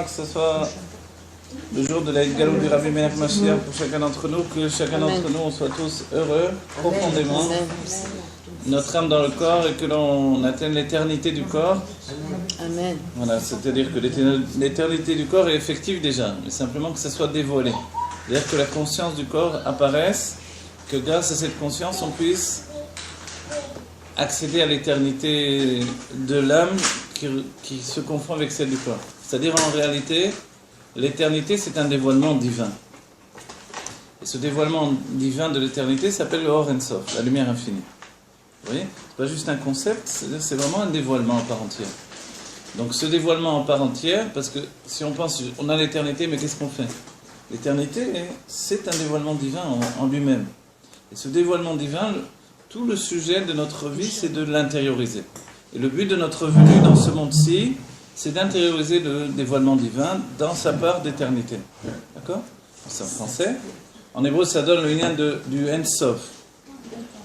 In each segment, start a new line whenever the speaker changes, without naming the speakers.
Que ce soit le jour de la Galou du Rabbi Melech Mashiach pour chacun d'entre nous, que chacun d'entre nous on soit tous heureux profondément, notre âme dans le corps et que l'on atteigne l'éternité du corps.
Amen.
Voilà, c'est-à-dire que l'éternité du corps est effective déjà, mais simplement que ça soit dévoilé. C'est-à-dire que la conscience du corps apparaisse, que grâce à cette conscience on puisse accéder à l'éternité de l'âme qui se confond avec celle du corps. C'est-à-dire en réalité, l'éternité c'est un dévoilement divin. Et ce dévoilement divin de l'éternité s'appelle le Or En Sof, la lumière infinie. Vous voyez ? C'est pas juste un concept, c'est vraiment un dévoilement en part entière. Donc ce dévoilement en part entière, parce que si on pense, on a l'éternité, mais qu'est-ce qu'on fait ? L'éternité, c'est un dévoilement divin en lui-même. Et ce dévoilement divin, tout le sujet de notre vie, c'est de l'intérioriser. Et le but de notre venue dans ce monde-ci, c'est d'intérioriser le dévoilement divin dans sa part d'éternité. D'accord ? C'est en français. En hébreu, ça donne le lien du En Sof.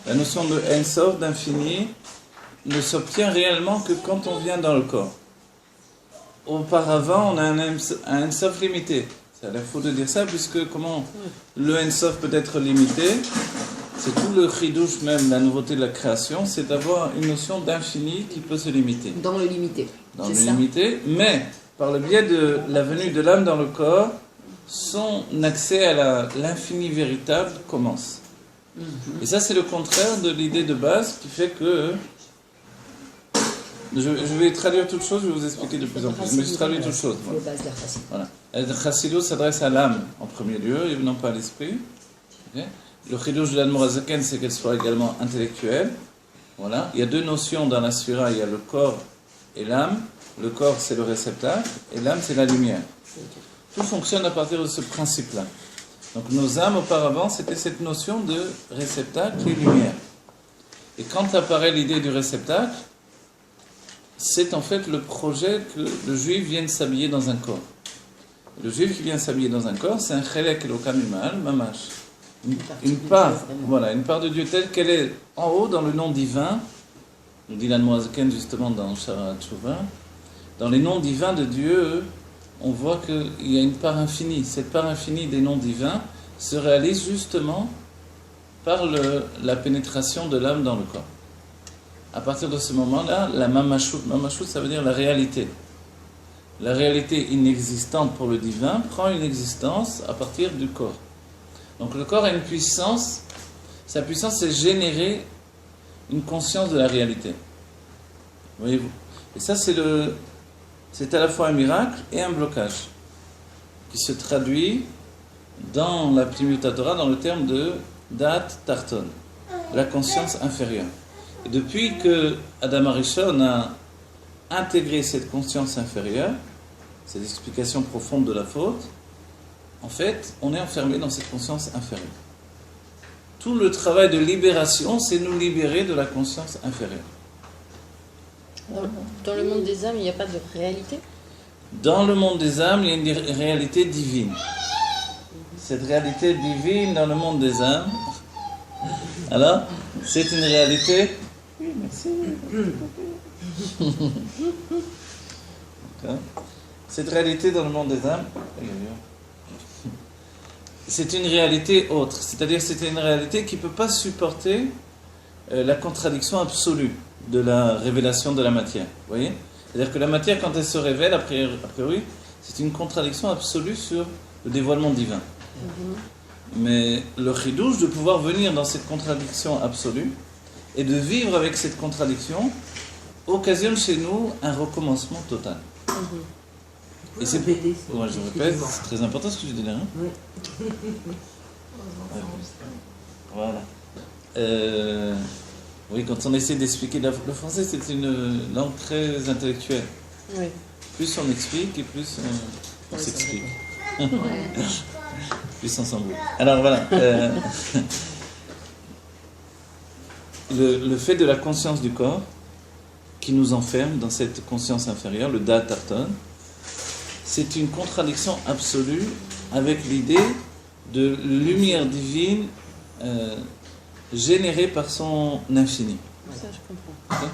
La notion de En Sof, d'infini, ne s'obtient réellement que quand on vient dans le corps. Auparavant, on a un En Sof limité. Ça a l'air faux de dire ça, puisque comment le En Sof peut être limité ? C'est tout le chidouche même, la nouveauté de la création, c'est d'avoir une notion d'infini qui peut se limiter.
Dans le limité.
Dans le limité, mais par le biais de la venue de l'âme dans le corps, son accès à l'infini véritable commence. Et ça, c'est le contraire de l'idée de base qui fait que... Je vais traduire toute chose, je vais vous expliquer de plus en plus. Mais je traduis toute chose. Voilà. Le chassidut s'adresse à l'âme en premier lieu, et non pas à l'esprit. Okay. Le chidouche de l'Admor HaZaken, c'est qu'elle soit également intellectuelle. Voilà. Il y a deux notions dans la Sphira, il y a le corps et l'âme. Le corps, c'est le réceptacle, et l'âme, c'est la lumière. Tout fonctionne à partir de ce principe-là. Donc nos âmes, auparavant, c'était cette notion de réceptacle et lumière. Et quand apparaît l'idée du réceptacle, c'est en fait le projet que le juif vienne s'habiller dans un corps. Le juif qui vient s'habiller dans un corps, c'est un chelek elokam imal, mamash. Une part, voilà, une part de Dieu telle qu'elle est en haut dans le nom divin, nous dit l'Admor HaZaken justement dans Shara Tshuva, dans les noms divins de Dieu, on voit qu'il y a une part infinie. Cette part infinie des noms divins se réalise justement par la pénétration de l'âme dans le corps. À partir de ce moment-là, la mamashut, ça veut dire la réalité. La réalité inexistante pour le divin prend une existence à partir du corps. Donc le corps a une puissance, sa puissance c'est générer une conscience de la réalité. Voyez-vous ? Et ça c'est à la fois un miracle et un blocage qui se traduit dans la Pnimiut HaTorah dans le terme de Dat Tarton, la conscience inférieure. Et depuis que Adam HaRishon a intégré cette conscience inférieure, cette explication profonde de la faute, en fait, on est enfermé dans cette conscience inférieure. Tout le travail de libération, c'est nous libérer de la conscience inférieure.
Dans le monde des âmes, il n'y a pas de réalité ?
Dans le monde des âmes, il y a une réalité divine. Cette réalité divine dans le monde des âmes, alors, c'est une réalité... Oui, merci. Cette réalité dans le monde des âmes, c'est une réalité autre. C'est-à-dire c'est une réalité qui ne peut pas supporter la contradiction absolue de la révélation de la matière. Vous voyez ? C'est-à-dire que la matière, quand elle se révèle, a priori, c'est une contradiction absolue sur le dévoilement divin. Mais le chidouche de pouvoir venir dans cette contradiction absolue et de vivre avec cette contradiction occasionne chez nous un recommencement total. Et c'est moi je répète, c'est très important ce que je dis là. Hein, oui. Voilà. Oui, quand on essaie d'expliquer le français, c'est une langue très intellectuelle. Oui. Plus on explique et plus on s'explique. Plus on s'embrouille. Alors voilà. Le fait de la conscience du corps qui nous enferme dans cette conscience inférieure, le Dat Tarton, c'est une contradiction absolue avec l'idée de lumière divine générée par son infini.
Ça, je comprends.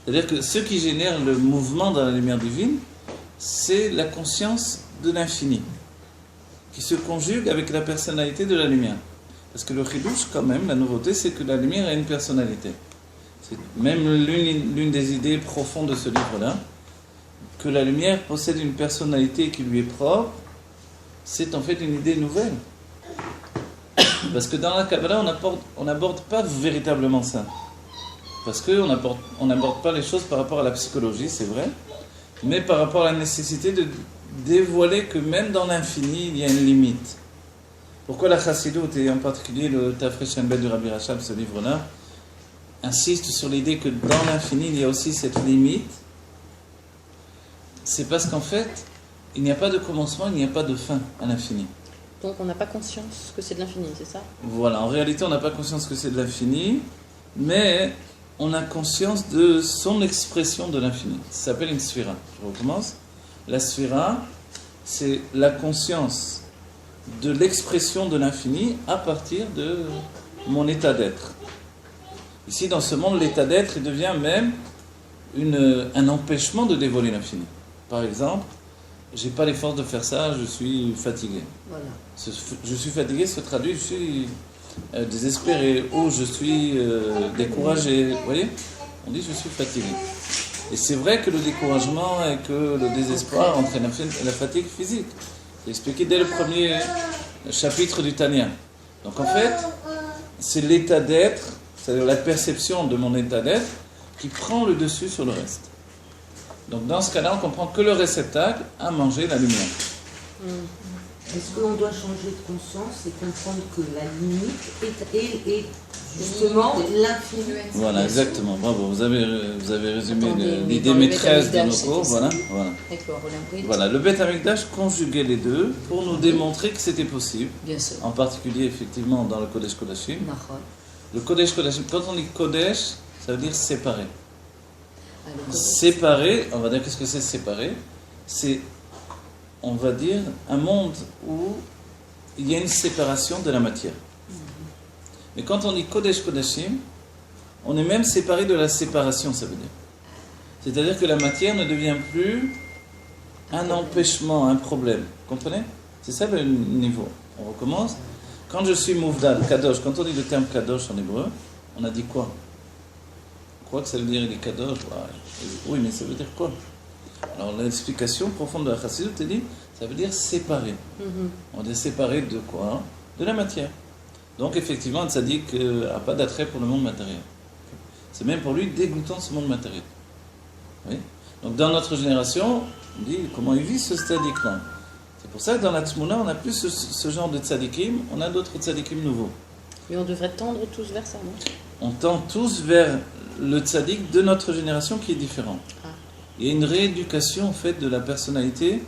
C'est-à-dire que ce qui génère le mouvement dans la lumière divine, c'est la conscience de l'infini, qui se conjugue avec la personnalité de la lumière. Parce que le chidouche, quand même, la nouveauté, c'est que la lumière a une personnalité. C'est même l'une des idées profondes de ce livre-là, que la lumière possède une personnalité qui lui est propre, c'est en fait une idée nouvelle. Parce que dans la Kabbalah, on n'aborde pas véritablement ça. Parce qu'on n'aborde pas les choses par rapport à la psychologie, c'est vrai, mais par rapport à la nécessité de dévoiler que même dans l'infini, il y a une limite. Pourquoi la Chassidut, et en particulier le Tafresh Shenbet du Rabbi Rachab, ce livre-là, insiste sur l'idée que dans l'infini, il y a aussi cette limite. C'est parce qu'en fait, il n'y a pas de commencement, il n'y a pas de fin à l'infini.
Donc on n'a pas conscience que c'est de l'infini, c'est ça?
Voilà, en réalité, on n'a pas conscience que c'est de l'infini, mais on a conscience de son expression de l'infini. Ça s'appelle une sphira. Je recommence. La sphira, c'est la conscience de l'expression de l'infini à partir de mon état d'être. Ici, dans ce monde, l'état d'être, il devient même un empêchement de dévoiler l'infini. Par exemple, j'ai pas les forces de faire ça, je suis fatigué.
Voilà.
Je suis fatigué se traduit, je suis désespéré, ou je suis découragé. Vous voyez? On dit je suis fatigué. Et c'est vrai que le découragement et que le désespoir entraînent la fatigue physique. C'est expliqué dès le premier chapitre du Tanya. Donc en fait, c'est l'état d'être, c'est-à-dire la perception de mon état d'être, qui prend le dessus sur le reste. Donc dans ce cas-là, on comprend que le réceptacle a mangé la lumière.
Est-ce qu'on doit changer de conscience et comprendre que la limite est justement l'infini?
Voilà, exactement. Bravo, vous avez résumé
Attendez, mais
l'idée
dans le
maîtresse de
Beth
nos
Amikdash,
cours.
c'était
Voilà,
ça.
voilà.
D'accord, Olympique.
Voilà, le Beth Amikdash conjuguait les deux pour nous démontrer que c'était possible.
Bien sûr.
En particulier, effectivement, dans le Kodesh Kodashim.
Nahon.
Le Kodesh Kodashim, quand on dit Kodesh, ça veut dire séparé.
Ah, le Kodesh.
Séparé, on va dire qu'est-ce que c'est séparé? C'est, on va dire, un monde où il y a une séparation de la matière. Mais quand on dit Kodesh Kodashim, on est même séparé de la séparation, ça veut dire. C'est-à-dire que la matière ne devient plus un empêchement, un problème. Comprenez? C'est ça le niveau. On recommence. Quand je suis Mouvdal, Kadosh, quand on dit le terme Kadosh en hébreu, on a dit quoi? On croit que ça veut dire il est Kadosh. Oui, mais ça veut dire quoi? Alors l'explication profonde de la Chassidut est dit, ça veut dire séparer. On est séparé de quoi? De la matière. Donc effectivement, le tzaddik n'a pas d'attrait pour le monde matériel. C'est même pour lui dégoûtant ce monde matériel. Oui. Donc dans notre génération, on dit comment il vit ce tzaddik-là. C'est pour ça que dans la Tzmouna, on n'a plus ce genre de tzaddikim, on a d'autres tzaddikim nouveaux.
Mais on devrait tendre tous vers ça, non?
On tend tous vers le tzaddik de notre génération qui est différent. Il y a une rééducation en fait de la personnalité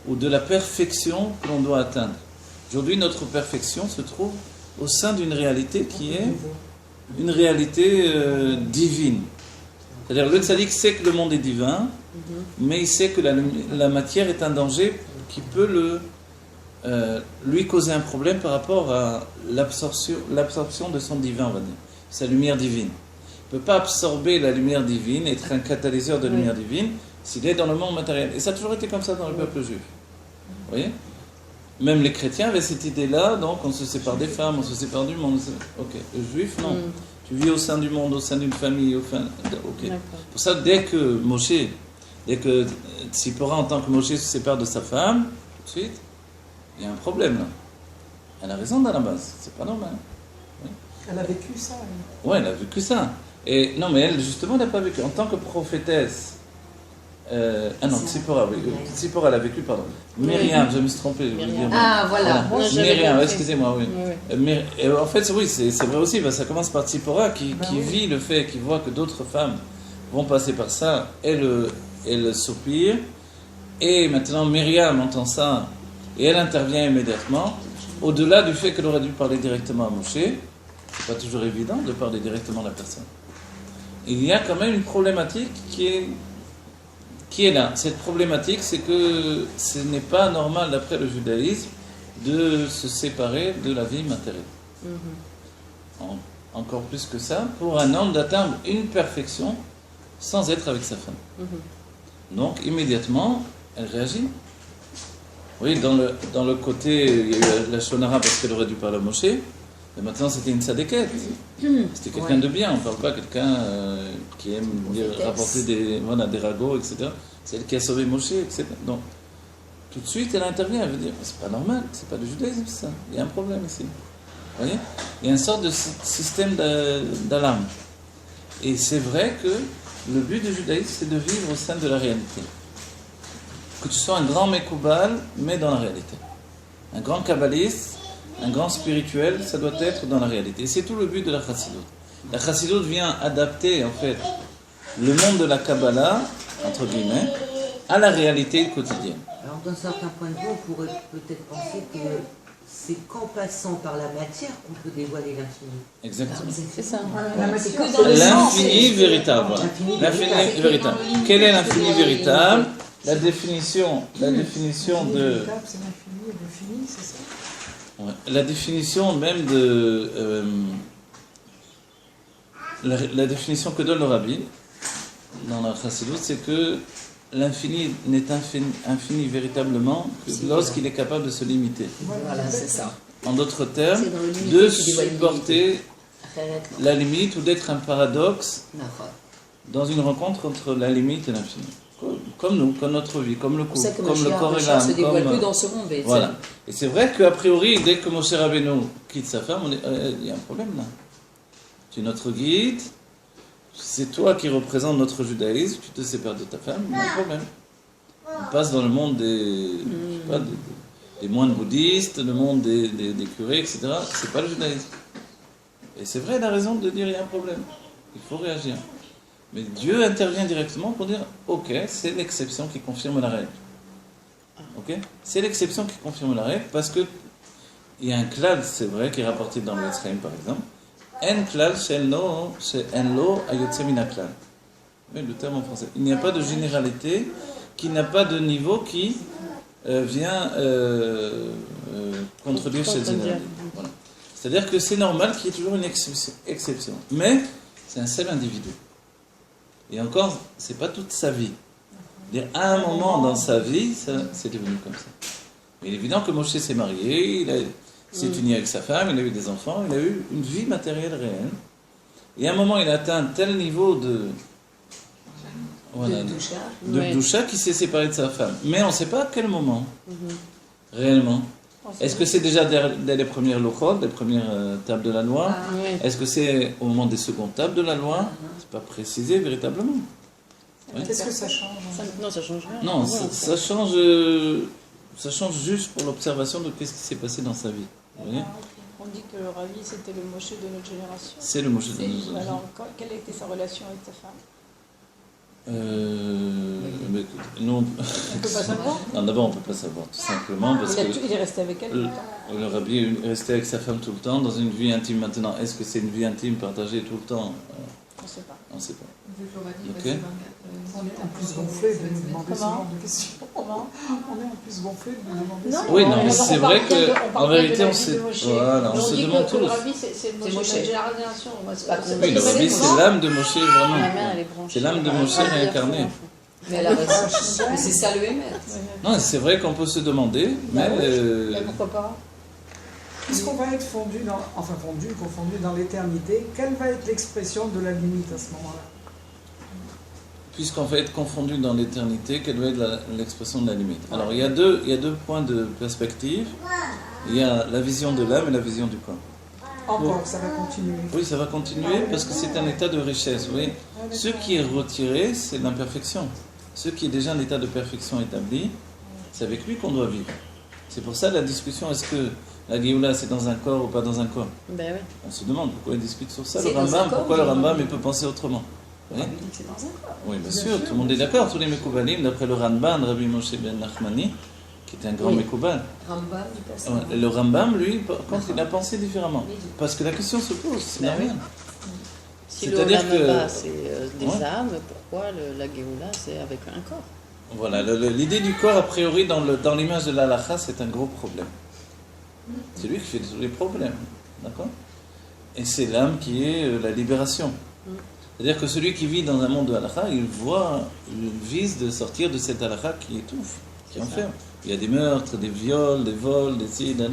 ou de la perfection que l'on doit atteindre. Aujourd'hui, notre perfection se trouve au sein d'une réalité qui est une réalité divine. C'est-à-dire, le tzaddik sait que le monde est divin, mais il sait que la matière est un danger qui peut lui causer un problème par rapport à l'absorption de son divin, on va dire, sa lumière divine. Il ne peut pas absorber la lumière divine, être un catalyseur de lumière divine, s'il est dans le monde matériel. Et ça a toujours été comme ça dans le peuple juif. Vous voyez? Même les chrétiens avaient cette idée-là, donc on se sépare des femmes, on se sépare du monde. Ok, le juif, non. Tu vis au sein du monde, au sein d'une famille, ok. Pour ça, dès que Tzipora, en tant que Moshe, se sépare de sa femme, tout de suite, il y a un problème là. Elle a raison dans la base, c'est pas normal. Oui.
Elle a vécu ça.
Oui, elle a vécu ça. Et non, mais elle, justement, elle n'a pas vécu. En tant que prophétesse, Tzipora, oui. Tzipora, elle a vécu, pardon. Myriam, je me suis trompé. Je voulais dire,
Ah, voilà.
Myriam, excusez-moi, oui. Et en fait, oui, c'est vrai aussi, parce que ça commence par Tzipora qui vit le fait, qui voit que d'autres femmes vont passer par ça. Elle soupire. Et maintenant, Myriam entend ça et elle intervient immédiatement. Au-delà du fait qu'elle aurait dû parler directement à Moshe, c'est pas toujours évident de parler directement à la personne. Il y a quand même une problématique qui est là. Cette problématique, c'est que ce n'est pas normal, d'après le judaïsme, de se séparer de la vie matérielle. encore plus que ça, pour un homme d'atteindre une perfection sans être avec sa femme. Donc, immédiatement, elle réagit. Oui, dans le côté, il y a eu la shonara parce qu'elle aurait dû parler à Moshe, mais maintenant c'était une sadéquette. C'était quelqu'un de bien, on ne parle pas quelqu'un qui aime rapporter des ragots, etc. C'est elle qui a sauvé Moshe, etc. Donc, tout de suite, elle intervient, elle veut dire, c'est pas normal, c'est pas du judaïsme ça, il y a un problème ici. Vous voyez? Il y a une sorte de système d'alarme. Et c'est vrai que le but du judaïsme, c'est de vivre au sein de la réalité. Que tu sois un grand Mekoubal, mais dans la réalité. Un grand kabbaliste, un grand spirituel, ça doit être dans la réalité. Et c'est tout le but de la Chassidut. La Chassidut vient adapter, en fait, le monde de la Kabbalah, entre guillemets, à la réalité quotidienne.
Alors, d'un certain point de vue, on pourrait peut-être penser que c'est qu'en passant par la matière qu'on peut dévoiler l'infini.
Exactement.
C'est ça.
C'est que dans le sens,
L'infini véritable. Voilà. L'infini véritable. Quel est l'infini véritable? La définition de...
C'est l'infini et le fini, c'est ça?
Ouais. La définition même de... la définition que donne le Rabbi dans la Chassidut, c'est que l'infini n'est infini véritablement que lorsqu'il est capable de se limiter.
Voilà, c'est ça.
En d'autres termes,
C'est dans le limité
de
qu'il dévoile
supporter la limite ou d'être un paradoxe
D'accord.
dans une rencontre entre la limite et l'infini. Comme nous, comme notre vie, comme le
C'est pour ça
couple,
que
comme le corps et
Mashiach se
l'âme.
dévoile
Comme...
plus dans ce monde. Et
Voilà. Et c'est vrai qu'a priori, dès que Moshe Rabbeinu quitte sa femme, il y a un problème là. Tu es notre guide, c'est toi qui représentes notre judaïsme, tu te sépares de ta femme, il y a un problème. On passe dans le monde des moines bouddhistes, le monde des curés, etc. C'est pas le judaïsme. Et c'est vrai, il a raison de dire il y a un problème. Il faut réagir. Mais Dieu intervient directement pour dire ok, c'est l'exception qui confirme la règle. Ok? C'est l'exception qui confirme la règle parce que il y a un klal, c'est vrai, qui est rapporté dans le Etzraïm par exemple. En klal she'en lo ayotze min haklal. Oui, le terme en français. Il n'y a pas de généralité qui n'a pas de niveau qui vient contredire cette généralité. Voilà. C'est-à-dire que c'est normal qu'il y ait toujours une exception. Mais c'est un seul individu. Et encore, c'est pas toute sa vie. À un moment dans sa vie, c'est devenu comme ça. Mais il est évident que Moshe s'est marié, il s'est uni avec sa femme, il a eu des enfants, il a eu une vie matérielle réelle. Et à un moment, il a atteint un tel niveau de Doucha qui s'est séparé de sa femme. Mais on ne sait pas à quel moment, réellement. Est-ce que c'est déjà dès les premières lochot, les premières tables de la loi? Est-ce que c'est au moment des secondes tables de la loi? C'est pas précisé véritablement. Oui.
Qu'est-ce que ça change?
Non, ça change rien.
Non, ça change juste pour l'observation de qu'est-ce qui s'est passé dans sa vie. Vous voyez?
On dit que le Ravi, c'était le Moshe de notre génération.
C'est le Moshe de notre génération.
Alors, quelle était sa relation avec ta femme?
Mais nous,
On peut pas savoir.
non, d'abord, on ne peut pas savoir, tout simplement, parce que
Il est resté avec elle tout le temps.
le Rabbi est resté avec sa femme tout le temps, dans une vie intime maintenant. Est-ce que c'est une vie intime partagée tout le temps?
On ne sait pas.
On ne sait pas.
Ok.
On est en plus gonflé de nous demander ce genre de questions. Comment? On est en plus gonflé de nous demander ça.
Oui, non, mais c'est vrai qu'en vérité, on sait. Voilà, on se demande tous.
Le Ravi, c'est le Moshe de notre génération.
Oui, le Rabbi, c'est l'âme de Moshe, vraiment.
La mère, elle est branchée.
C'est l'âme de Moshe réincarnée.
Mais elle a raison. Mais c'est ça le Hémet.
Non, c'est vrai qu'on peut se demander, mais.
Mais pourquoi pas?
Puisqu'on va être confondu dans l'éternité, quelle va être l'expression de la limite à ce moment-là?
Puisqu'on va être confondu dans l'éternité, quelle va être l'expression de la limite? Alors, il y a deux points de perspective. Il y a la vision de l'âme et la vision du corps.
Encore, ça va continuer.
Oui, ça va continuer parce que c'est un état de richesse. Vous voyez, ce qui est retiré, c'est l'imperfection. Ce qui est déjà un état de perfection établi, c'est avec lui qu'on doit vivre. C'est pour ça la discussion, est-ce que la Géoula c'est dans un corps ou pas dans un corps?
Ben oui.
On se demande pourquoi il discute sur ça.
C'est
Le
dans un
Rambam,
corps,
pourquoi le
mais-
Rambam il peut penser autrement? Vous voyez?
C'est dans un corps.
Oui, bien sûr, tout le monde est d'accord. Tous les Mekoubalim, d'après le Rambam, Rabbi Moshe ben Nachmani, qui était un grand
Oui.
Mekoubal.
Rambam, du passage.
Ouais, le Rambam, lui, par contre, il a pensé différemment. Parce que la question se pose, c'est
Ben
normal.
Si
C'est-à-dire
l'Olam
que-
Abba, c'est des
Ouais.
âmes, pourquoi la Géoula, c'est avec un corps?
Voilà, l'idée du corps, a priori, dans l'image de l'Alacha, c'est un gros problème. C'est lui qui fait tous les problèmes. D'accord? Et c'est l'âme qui est la libération. C'est-à-dire que celui qui vit dans un monde de halakha, il vise de sortir de cette halakha qui étouffe, qui enferme. Il y a des meurtres, des viols, des vols, des ci, là.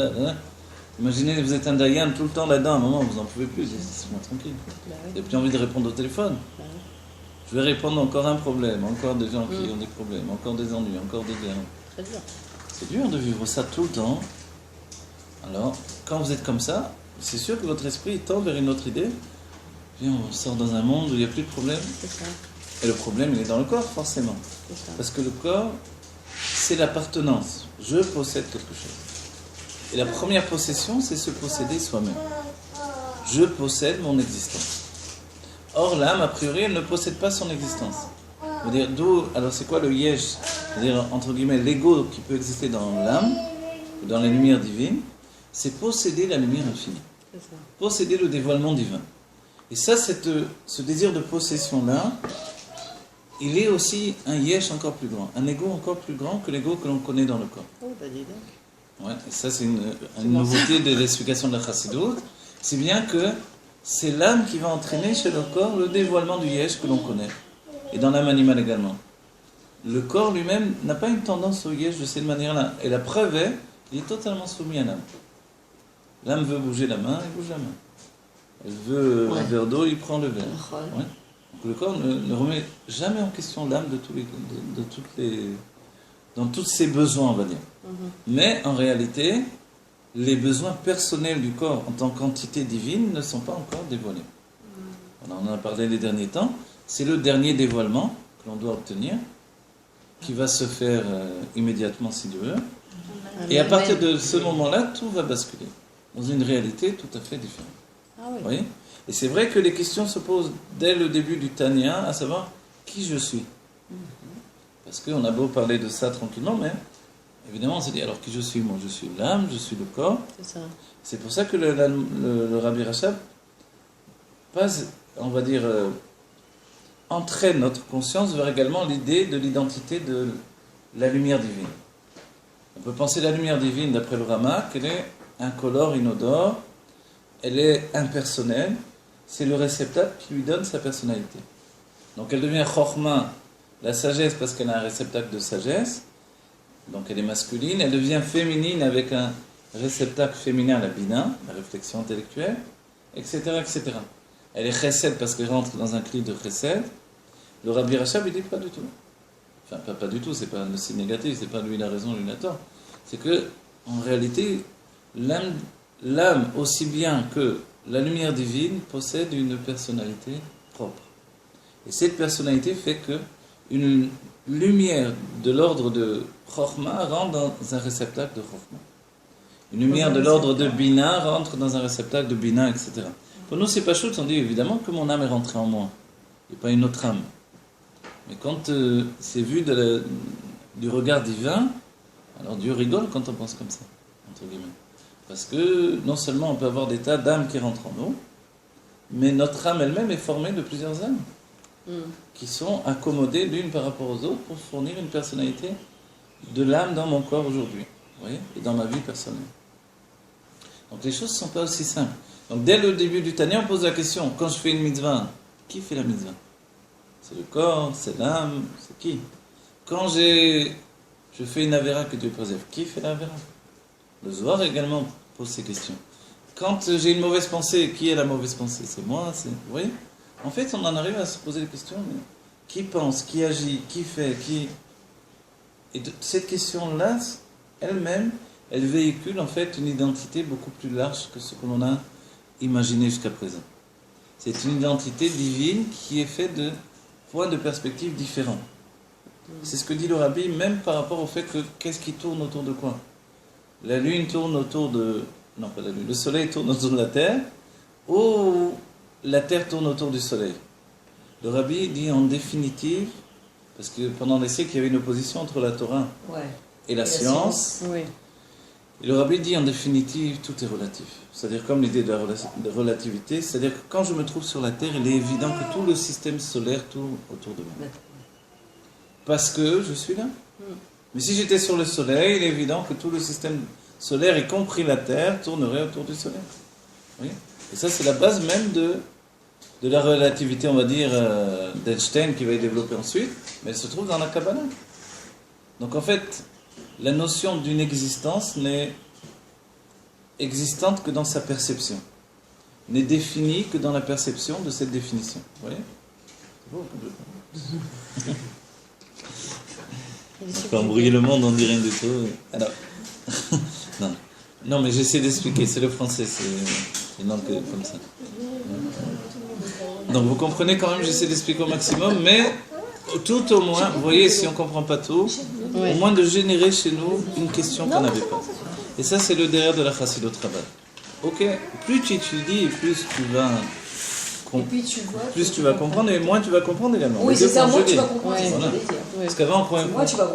Imaginez, vous êtes un dayan tout le temps là-dedans, à un moment, vous n'en pouvez plus, c'est moi tranquille. Vous n'avez plus envie de répondre au téléphone. Je vais répondre encore un problème, encore des gens qui ont des problèmes, encore des ennuis, encore des guerres.
Très dur.
C'est dur de vivre ça tout le temps. Alors, quand vous êtes comme ça, c'est sûr que votre esprit tend vers une autre idée. Puis on sort dans un monde où il n'y a plus de problème.
C'est ça.
Et le problème, il est dans le corps, forcément.
C'est ça.
Parce que le corps, c'est l'appartenance. Je possède quelque chose. Et la première possession, c'est se posséder soi-même. Je possède mon existence. Or, l'âme, a priori, elle ne possède pas son existence. C'est-à-dire, alors c'est quoi le yesh? C'est-à-dire, entre guillemets, l'ego qui peut exister dans l'âme, dans les lumières divines, c'est posséder la lumière infinie.
C'est ça.
Posséder le dévoilement divin. Et ça, ce désir de possession-là, il est aussi un yesh encore plus grand, un ego encore plus grand que l'ego que l'on connaît dans le corps.
Oh, bah dis donc.
Ouais, et ça, c'est une nouveauté de l'explication de la chassidoute. C'est bien que c'est l'âme qui va entraîner chez le corps le dévoilement du yesh que l'on connaît. Et dans l'âme animale également. Le corps lui-même n'a pas une tendance au yesh de cette manière-là. Et la preuve est qu'il est totalement soumis à l'âme. L'âme veut bouger la main, il bouge la main. Elle veut un verre d'eau, il prend le verre. Ouais. Donc le corps ne remet jamais en question l'âme dans tous ses besoins, on va dire. Mais en réalité, les besoins personnels du corps en tant qu'entité divine ne sont pas encore dévoilés. Alors, on en a parlé les derniers temps. C'est le dernier dévoilement que l'on doit obtenir, qui va se faire immédiatement si Dieu veut. Et à partir de ce moment-là, tout va basculer dans une réalité tout à fait différente.
Ah oui.
Vous voyez ? Et c'est vrai que les questions se posent dès le début du Tanya, à savoir qui je suis. Parce qu'on a beau parler de ça tranquillement, mais évidemment on s'est dit alors qui je suis ? Moi je suis l'âme, je suis le corps.
C'est ça.
C'est pour ça que le Rabbi Rachab passe, on va dire, entraîne notre conscience vers également l'idée de l'identité de la lumière divine. On peut penser la lumière divine, d'après le Rama, qu'elle est incolore, inodore, elle est impersonnelle, c'est le réceptacle qui lui donne sa personnalité. Donc elle devient Chokhma, la sagesse, parce qu'elle a un réceptacle de sagesse, donc elle est masculine, elle devient féminine avec un réceptacle féminin, la bina, la réflexion intellectuelle, etc., etc. Elle est chesed parce qu'elle rentre dans un cli de chesed. Le Rabbi Rachab, il dit pas du tout. Enfin, pas du tout, c'est pas le signe négatif, c'est pas lui la raison, lui la tort. C'est que, en réalité, l'âme, aussi bien que la lumière divine, possède une personnalité propre. Et cette personnalité fait que une lumière de l'ordre de Chokhmah rentre dans un réceptacle de Chokhmah. Une lumière de l'ordre de Bina rentre dans un réceptacle de Bina, etc. Pour nous, c'est pas chaud, on dit évidemment que mon âme est rentrée en moi, et pas une autre âme. Mais quand c'est vu du regard divin, alors Dieu rigole quand on pense comme ça, entre guillemets. Parce que non seulement on peut avoir des tas d'âmes qui rentrent en nous, mais notre âme elle-même est formée de plusieurs âmes qui sont accommodées l'une par rapport aux autres pour fournir une personnalité de l'âme dans mon corps aujourd'hui, vous voyez, et dans ma vie personnelle. Donc les choses ne sont pas aussi simples. Donc dès le début du Tanya, on pose la question, quand je fais une mitzvah, qui fait la mitzvah ? C'est le corps, c'est l'âme, c'est qui ? Quand je fais une avéra que Dieu préserve, qui fait l'avéra ? Le Zohar également pose ces questions. Quand j'ai une mauvaise pensée, qui est la mauvaise pensée ? C'est moi, vous voyez ? En fait, on en arrive à se poser des questions, mais qui pense, qui agit, qui fait, qui... Et cette question-là, elle-même, elle véhicule en fait une identité beaucoup plus large que ce que l'on a imaginé jusqu'à présent. C'est une identité divine qui est faite de points de perspective différents. C'est ce que dit le Rabbi, même par rapport au fait que qu'est-ce qui tourne autour de quoi ? La lune tourne autour de... Non, pas la lune. Le soleil tourne autour de la terre, ou la terre tourne autour du soleil. Le Rabbi dit en définitive, parce que pendant des siècles, il y avait une opposition entre la Torah et la science.
Oui.
Et le Rabbi dit en définitive, tout est relatif. C'est-à-dire comme l'idée de la relativité, c'est-à-dire que quand je me trouve sur la Terre, il est évident que tout le système solaire tourne autour de moi. Parce que je suis là. Mais si j'étais sur le Soleil, il est évident que tout le système solaire, y compris la Terre, tournerait autour du Soleil. Vous voyez ? Et ça, c'est la base même de la relativité, on va dire, d'Einstein, qui va y développer ensuite, mais elle se trouve dans la Kabbalah. Donc en fait, la notion d'une existence n'est existante que dans sa perception, n'est définie que dans la perception de cette définition. Vous voyez ? On peut embrouiller le monde, on dit rien du tout. Alors, non, mais j'essaie d'expliquer, c'est le français, c'est une langue comme ça. Donc vous comprenez quand même, j'essaie d'expliquer au maximum, mais tout au moins, vous voyez, si on ne comprend pas tout, au moins de générer chez nous une question qu'on n'avait pas. Et ça, c'est le derrière de la Chassidut Rabbah. Ok, plus tu étudies, plus tu vas comprendre, et moins tu vas comprendre également.
Oui, c'est ça, moins tu vas comprendre.
Voilà. Parce qu'avant,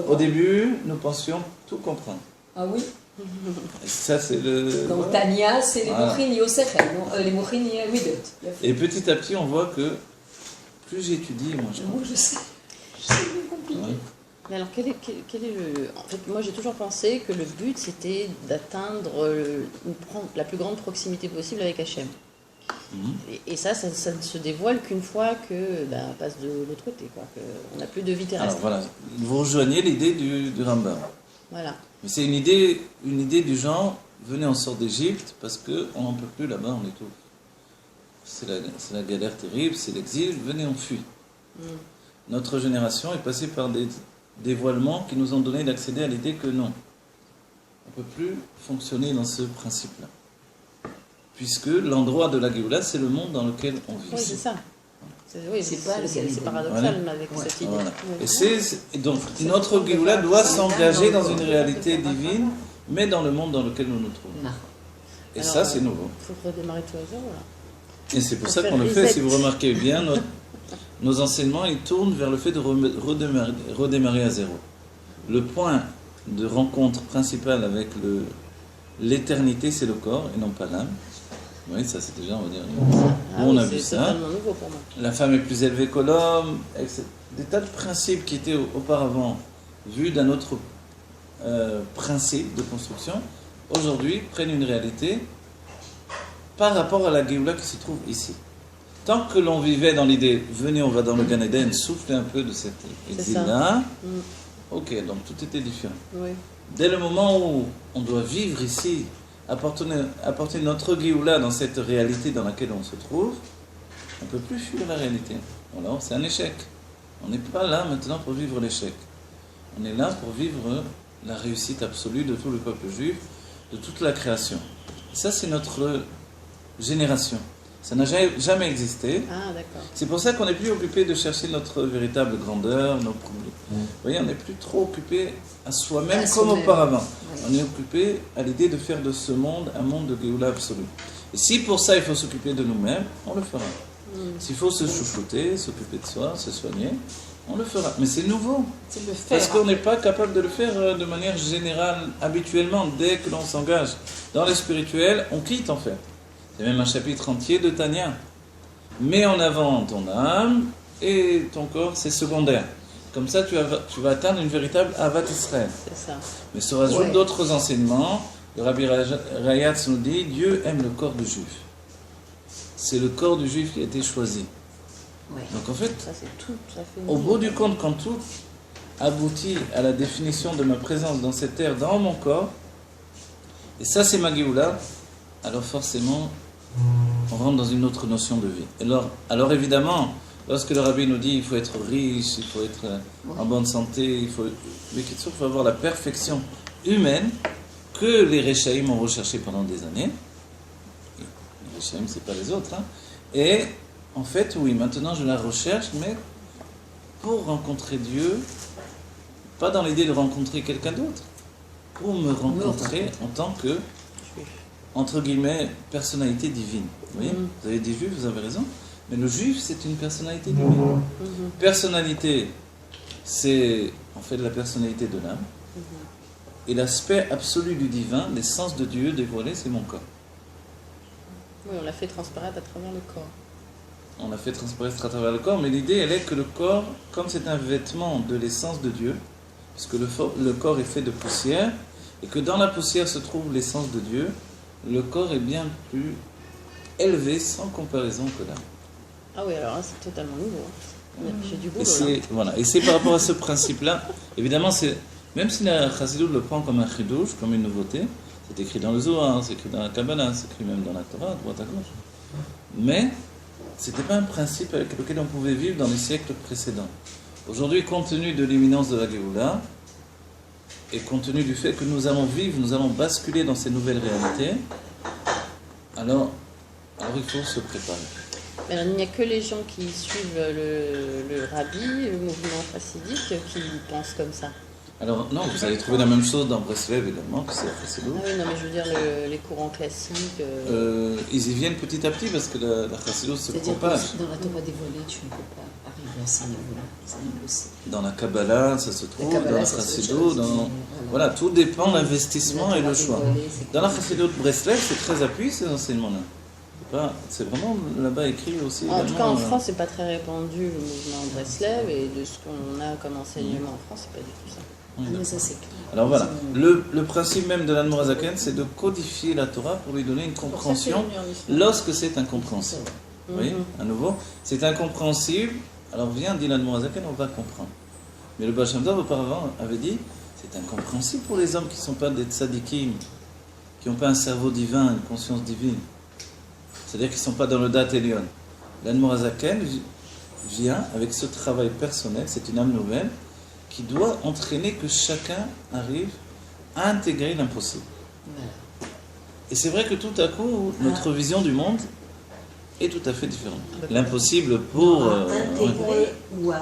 au début, nous pensions tout comprendre.
Ah oui.
Et ça, c'est le...
Donc Tania, c'est les Mouchini Yosechel, les Mouchini Widot.
Et petit à petit, on voit que plus j'étudie, moins je comprends.
Moi, je sais. C'est compliqué.
Ouais.
Mais alors, quel est le... En fait, moi, j'ai toujours pensé que le but, c'était d'atteindre la plus grande proximité possible avec Hachem. Et ça ne se dévoile qu'une fois que on passe de l'autre côté, quoi. On n'a plus de vie terrestre.
Alors voilà, vous rejoignez l'idée du Rambam.
Voilà.
Mais c'est une idée du genre, venez on sort d'Égypte parce qu'on n'en peut plus là-bas, on est tout. C'est la galère terrible, c'est l'exil, venez on fuit. Notre génération est passée par des dévoilements qui nous ont donné d'accéder à l'idée que non, on ne peut plus fonctionner dans ce principe-là. Puisque l'endroit de la Géoula, c'est le monde dans lequel on vit.
Oui, c'est ça. C'est paradoxal
Voilà.
avec cette idée.
Voilà.
Oui.
Et donc notre Géoula doit s'engager dans une réalité divine, mais dans le monde dans lequel nous nous trouvons. Et
alors,
ça, c'est nouveau.
Il faut redémarrer tout à zéro, là.
Et c'est pour
Pour
ça
faire
qu'on le fait,
reset.
si vous remarquez bien, nos enseignements, ils tournent vers le fait de redémarrer à zéro. Le point de rencontre principal avec l'éternité, c'est le corps et non pas l'âme. Oui, ça c'est déjà, on va dire, on a vu
c'est
ça.
totalement nouveau pour moi.
La femme est plus élevée que l'homme, etc. Des tas de principes qui étaient auparavant vus d'un autre principe de construction, aujourd'hui prennent une réalité par rapport à la Géoula qui se trouve ici. Tant que l'on vivait dans l'idée, venez on va dans le Gan Eden, souffler un peu de cet exil-là, ok, donc tout était différent.
Oui.
Dès le moment où on doit vivre ici, apporter notre Géoula dans cette réalité dans laquelle on se trouve, on ne peut plus fuir la réalité. Alors c'est un échec. On n'est pas là maintenant pour vivre l'échec. On est là pour vivre la réussite absolue de tout le peuple juif, de toute la création. Ça, c'est notre génération. Ça n'a jamais existé.
Ah, d'accord.
C'est pour ça qu'on n'est plus occupé de chercher notre véritable grandeur, nos problèmes. Vous voyez, on n'est plus trop occupé à soi-même comme auparavant. On est occupé à l'idée de faire de ce monde un monde de Géoula absolue. Et si pour ça il faut s'occuper de nous-mêmes, on le fera. S'il faut se chouchouter, s'occuper de soi, se soigner, on le fera. Mais c'est nouveau.
C'est le faire.
Parce qu'on n'est pas capable de le faire de manière générale, habituellement, dès que l'on s'engage. Dans le spirituel, on quitte en fait. Il y a même un chapitre entier de Tania. Mets en avant ton âme et ton corps, c'est secondaire. Comme ça, tu vas atteindre une véritable Avat Israël.
C'est ça.
Mais se rajoutent d'autres enseignements. Le Rabbi Rayatz nous dit, Dieu aime le corps du juif. C'est le corps du juif qui a été choisi. Donc en fait,
Ça, c'est tout. Ça fait
au bout du compte, quand tout aboutit à la définition de ma présence dans cette terre, dans mon corps, et ça c'est ma Géoula, alors forcément, on rentre dans une autre notion de vie. Alors évidemment, lorsque le Rabbi nous dit il faut être riche, il faut être en bonne santé, il faut avoir la perfection humaine que les Réchaïm ont recherché pendant des années. Les Réchaïm, c'est pas les autres. Et en fait, oui, maintenant je la recherche, mais pour rencontrer Dieu, pas dans l'idée de rencontrer quelqu'un d'autre, pour me rencontrer en tant que, entre guillemets, personnalité divine. Vous voyez, vous avez dit juif, vous avez raison, mais le juif, c'est une personnalité divine. Personnalité, c'est en fait la personnalité de l'âme, et l'aspect absolu du divin, l'essence de Dieu dévoilée, c'est mon corps.
Oui, on l'a fait transparaître à travers le corps.
On l'a fait transparaître à travers le corps, mais l'idée, elle est que le corps, comme c'est un vêtement de l'essence de Dieu, puisque le corps est fait de poussière, et que dans la poussière se trouve l'essence de Dieu, le corps est bien plus élevé sans comparaison que l'âme.
Ah oui, alors là, c'est totalement nouveau. J'ai du boulot,
Et
là.
c'est, voilà, et c'est par rapport à ce principe-là, évidemment, c'est, même si la Chassidut le prend comme un chidouche, comme une nouveauté, c'est écrit dans le Zohar, c'est écrit dans la Kabbalah, c'est écrit même dans la Torah, à droite à gauche. Mais ce n'était pas un principe avec lequel on pouvait vivre dans les siècles précédents. Aujourd'hui, compte tenu de l'imminence de la Géoula, et compte tenu du fait que nous allons vivre, nous allons basculer dans ces nouvelles réalités, alors il faut se préparer.
Mais alors, il n'y a que les gens qui suivent le rabbi, le mouvement chassidique, qui pensent comme ça.
Alors non, vous allez trouver la même chose dans Breslev également, que c'est la Chassidut.
Ah oui, non, mais je veux dire les courants classiques.
Ils y viennent petit à petit parce que la Chassidut se
C'est-à-dire
propage.
que dans la Torah dévoilée, tu ne peux pas arriver à ces niveaux-là. C'est impossible.
Dans la Kabbalah, ça se trouve,
Kabbalah,
dans la
ça, c'est autre
Chassidut,
chose,
dans...
mais
Voilà, tout dépend de l'investissement et le choix. Dans la
la
Chassidut de Breslev, c'est très appuyé ces enseignements-là. C'est vraiment là-bas écrit aussi.
En tout cas, en
également,
France, c'est pas très répandu le mouvement Breslev, et de ce qu'on a comme enseignement en France, c'est pas du tout ça.
Mais ça, c'est clair.
Alors voilà, le principe même de l'Admorazaken, c'est de codifier la Torah pour lui donner une compréhension lorsque c'est incompréhensible. Vous voyez, à nouveau, c'est incompréhensible, alors viens, dit l'Admorazaken, on va comprendre. Mais le Baal Shem Tov, auparavant, avait dit, c'est incompréhensible pour les hommes qui ne sont pas des tzadikim, qui n'ont pas un cerveau divin, une conscience divine. C'est-à-dire qu'ils ne sont pas dans le Dat Elion. L'Admorazaken vient avec ce travail personnel, c'est une âme nouvelle, qui doit entraîner que chacun arrive à intégrer l'impossible. Et c'est vrai que tout à coup, notre vision du monde est tout à fait différente. L'impossible pour...
intégrer ou à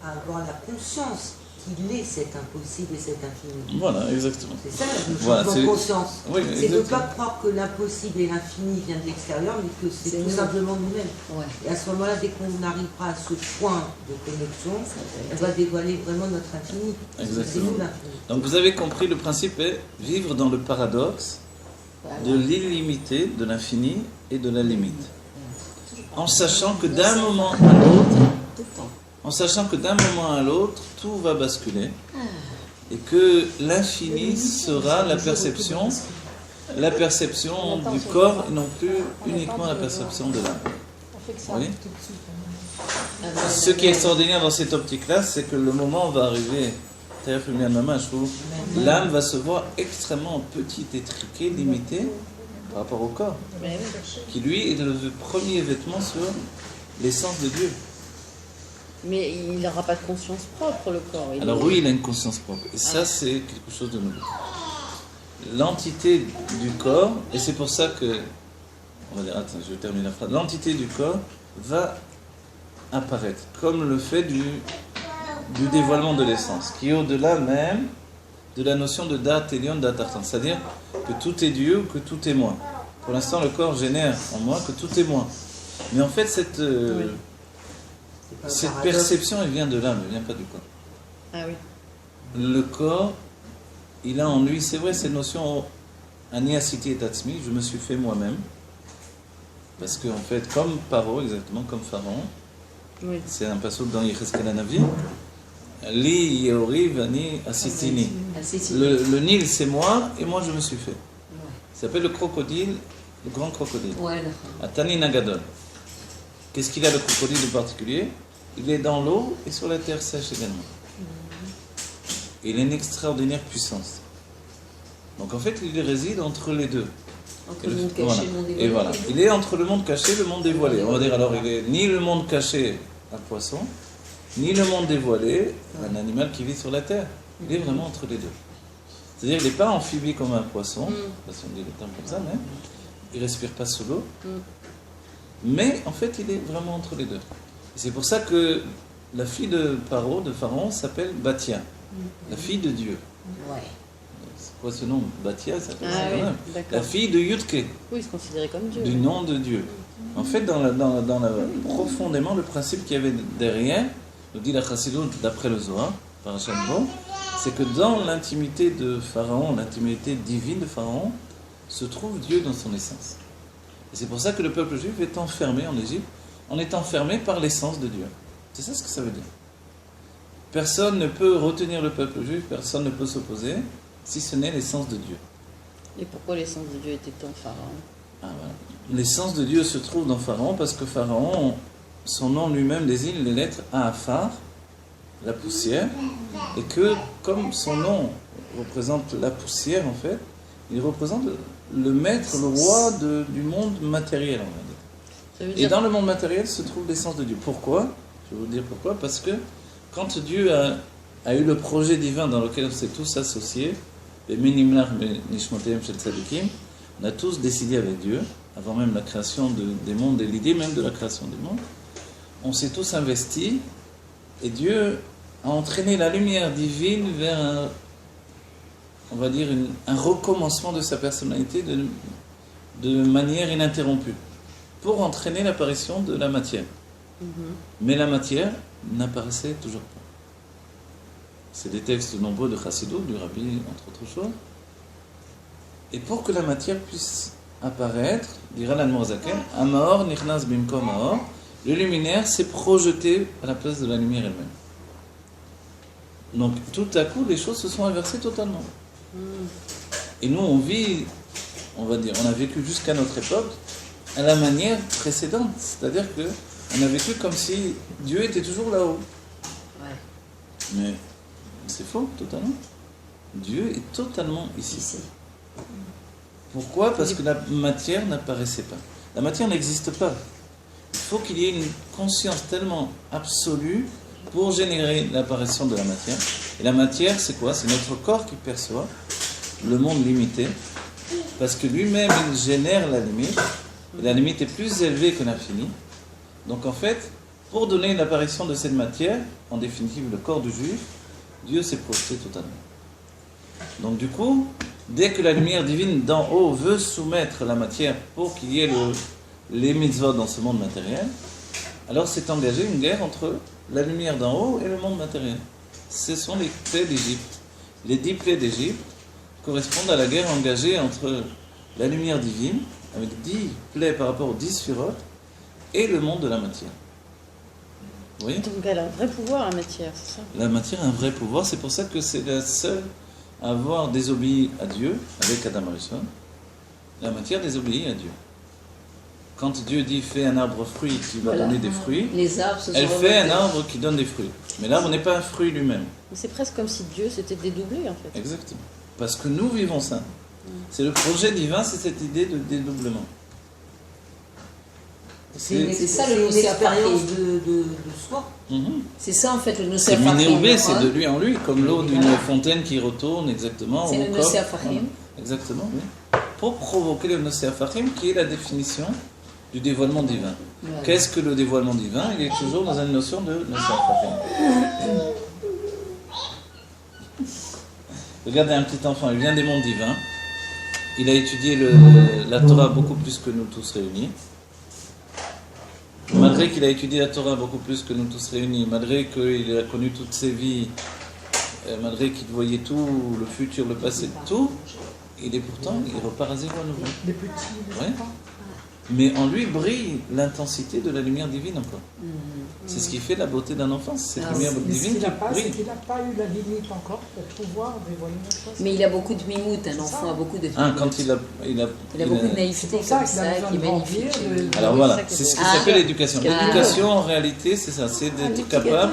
avoir la conscience qu'il est cet impossible et cet infini.
Voilà, exactement.
C'est ça le
Voilà,
changement de conscience.
Oui,
C'est de ne
exactement.
pas croire que l'impossible et l'infini vient de l'extérieur, mais que c'est tout simplement nous-mêmes.
Ouais.
Et à ce moment-là, dès qu'on arrivera à ce point de connexion, on va dévoiler vraiment notre infini. C'est
Exactement.
nous l'infini.
Donc vous avez compris, le principe est vivre dans le paradoxe de l'illimité, de l'infini et de la limite. En sachant que d'un moment à l'autre, tout va basculer et que l'infini sera la perception du corps et non plus uniquement la perception de l'âme.
On fait que ça
Oui.
tout de suite.
Ce qui est extraordinaire dans cette optique-là, c'est que le moment va arriver, l'âme va se voir extrêmement petite, étriquée, limitée par rapport au corps, qui lui est le premier vêtement sur l'essence de Dieu.
Mais il n'aura pas de conscience propre, le corps.
Alors oui, il a une conscience propre. Et ça, c'est quelque chose de nouveau. L'entité du corps, et c'est pour ça que... On va dire, attends, je vais terminer la phrase. L'entité du corps va apparaître, comme le fait du dévoilement de l'essence, qui est au-delà même de la notion de Dat Elion, Dat Artan. C'est-à-dire que tout est Dieu ou que tout est moi. Pour l'instant, le corps génère en moi que tout est moi. Mais en fait, cette perception, elle vient de l'âme, elle ne vient pas du corps.
Ah oui.
Le corps, il a en lui, c'est vrai, cette notion Aniasiti et Tatsmi, je me suis fait moi-même. Parce qu'en fait, comme Paro, exactement comme Pharaon,
Oui.
c'est un passage dans Yecheskel Hanavi, Li Yeori Vani Asitini. Le Nil, c'est moi, et moi je me suis fait. Ça s'appelle le crocodile, le grand crocodile.
Ouais,
Atani Nagadol. Qu'est-ce qu'il a le crocodile de particulier? Il est dans l'eau et sur la terre sèche également. Et il a une extraordinaire puissance. Donc en fait, il réside entre les deux.
Entre le monde caché
Voilà.
et le monde dévoilé.
Et voilà. Il est entre le monde caché et le monde dévoilé. On va dire alors, il est ni le monde caché, un poisson, ni le monde dévoilé, un animal qui vit sur la terre. Il est vraiment entre les deux. C'est-à-dire qu'il n'est pas amphibie comme un poisson, parce qu'on dit des termes comme ça, mais il ne respire pas sous l'eau. Mais en fait, il est vraiment entre les deux. Et c'est pour ça que la fille de Pharaon, s'appelle Bathia, la fille de Dieu.
Ouais.
C'est quoi ce nom? Bathia, ça fait ça
Ah
quand
oui,
même.
d'accord.
La fille de Yudke,
Oui, il se considérait comme Dieu.
du nom de Dieu. En fait, profondément, le principe qu'il y avait derrière, nous dit la Chassidut d'après le Zohar, par Hachem, c'est que dans l'intimité de Pharaon, l'intimité divine de Pharaon, se trouve Dieu dans son essence. Et c'est pour ça que le peuple juif est enfermé en Égypte. On est enfermé par l'essence de Dieu. C'est ça ce que ça veut dire. Personne ne peut retenir le peuple juif, personne ne peut s'opposer, si ce n'est l'essence de Dieu.
Et pourquoi l'essence de Dieu était en Pharaon?
Ah, voilà. L'essence de Dieu se trouve dans Pharaon parce que Pharaon, son nom lui-même désigne les lettres Afar, la poussière, et que comme son nom représente la poussière en fait, il représente le maître, le roi du monde matériel, on va dire.
Ça veut
Et
dire
dans le monde matériel se trouve l'essence de Dieu. Pourquoi? Je vais vous dire pourquoi. Parce que quand Dieu a eu le projet divin dans lequel on s'est tous associés, les Minimlar Nishmoteim Shel Tzadikim, on a tous décidé avec Dieu, avant même la création des mondes et l'idée même de la création des mondes, on s'est tous investis et Dieu a entraîné la lumière divine vers on va dire un recommencement de sa personnalité de manière ininterrompue, pour entraîner l'apparition de la matière. Mais la matière n'apparaissait toujours pas. C'est des textes nombreux de Chassidut, du Rabbi, entre autres choses. Et pour que la matière puisse apparaître, dira l'Admor Zaken, Amaor Nichnas Bimkom Maor, le luminaire s'est projeté à la place de la lumière elle-même. Donc tout à coup, les choses se sont inversées totalement. Et nous, on vit, on va dire, on a vécu jusqu'à notre époque à la manière précédente. C'est-à-dire qu'on a vécu comme si Dieu était toujours là-haut.
Ouais.
Mais c'est faux, totalement. Dieu est totalement ici. Pourquoi? Parce que la matière n'apparaissait pas. La matière n'existe pas. Il faut qu'il y ait une conscience tellement absolue pour générer l'apparition de la matière. Et la matière, c'est quoi? C'est notre corps qui perçoit le monde limité, parce que lui-même, il génère la limite, et la limite est plus élevée que l'infini. Donc en fait, pour donner l'apparition de cette matière, en définitive le corps du juif, Dieu s'est projeté totalement. Donc du coup, dès que la lumière divine d'en haut veut soumettre la matière pour qu'il y ait les mitzvot dans ce monde matériel, alors s'est engagée une guerre entre la lumière d'en haut et le monde matériel. Ce sont les plaies d'Égypte. Les 10 plaies d'Égypte correspondent à la guerre engagée entre la lumière divine, avec 10 plaies par rapport aux 10 sphirotes, et le monde de la matière. Vous voyez?
Donc elle a un vrai pouvoir, la matière, c'est ça?
La matière a un vrai pouvoir, c'est pour ça que c'est la seule à avoir désobéi à Dieu, avec Adam Arishon. La matière désobéit à Dieu. Quand Dieu dit « fais un arbre fruit qui va donner des fruits »,
les arbres se sont
elle fait un
remontés.
arbre qui donne des fruits. Mais l'arbre n'est pas un fruit lui-même.
Mais c'est presque comme si Dieu s'était dédoublé en fait.
Exactement. Parce que nous vivons ça. C'est le projet divin, c'est cette idée de dédoublement.
C'est ça le
C'est une expérience
expérience
de soi.
C'est ça en fait le
C'est
Nosser
Minéoubé, c'est de
Fahim.
lui en lui, comme l'eau d'une fontaine qui retourne exactement.
C'est
au
le
corps.
Nosser Fahim.
Voilà. Exactement, oui. Pour provoquer le Nosser Fahim, qui est la définition du dévoilement divin.
Voilà.
Qu'est-ce que le dévoilement divin? Il est toujours dans une notion de Nosser Fahim. Regardez un petit enfant, il vient des mondes divins. Il a étudié la Torah beaucoup plus que nous tous réunis. Malgré qu'il a étudié la Torah beaucoup plus que nous tous réunis, malgré qu'il a connu toutes ses vies, malgré qu'il voyait tout, le futur, le passé, tout, il repart à zéro à nouveau.
Les petits, les
Ouais.
enfants.
Mais en lui brille l'intensité de la lumière divine encore. C'est ce qui fait la beauté d'un enfant, c'est cette lumière
Mais ce
divine
qu'il
qui
n'a pas, c'est
brille.
qu'il n'a pas eu la limite encore pour pouvoir dévoiler la chose.
Mais il a beaucoup de mimout, un enfant a beaucoup de
Ah, quand il a
il a beaucoup de naïveté
C'est pour ça
comme
qu'il a
ça,
besoin
qui est
de
magnifique.
grandir, de-
Alors
Oui,
voilà,
c'est ça qui
c'est
est
ce qui
beau.
s'appelle l'éducation.
Ah.
L'éducation, en réalité, c'est ça, c'est d'être capable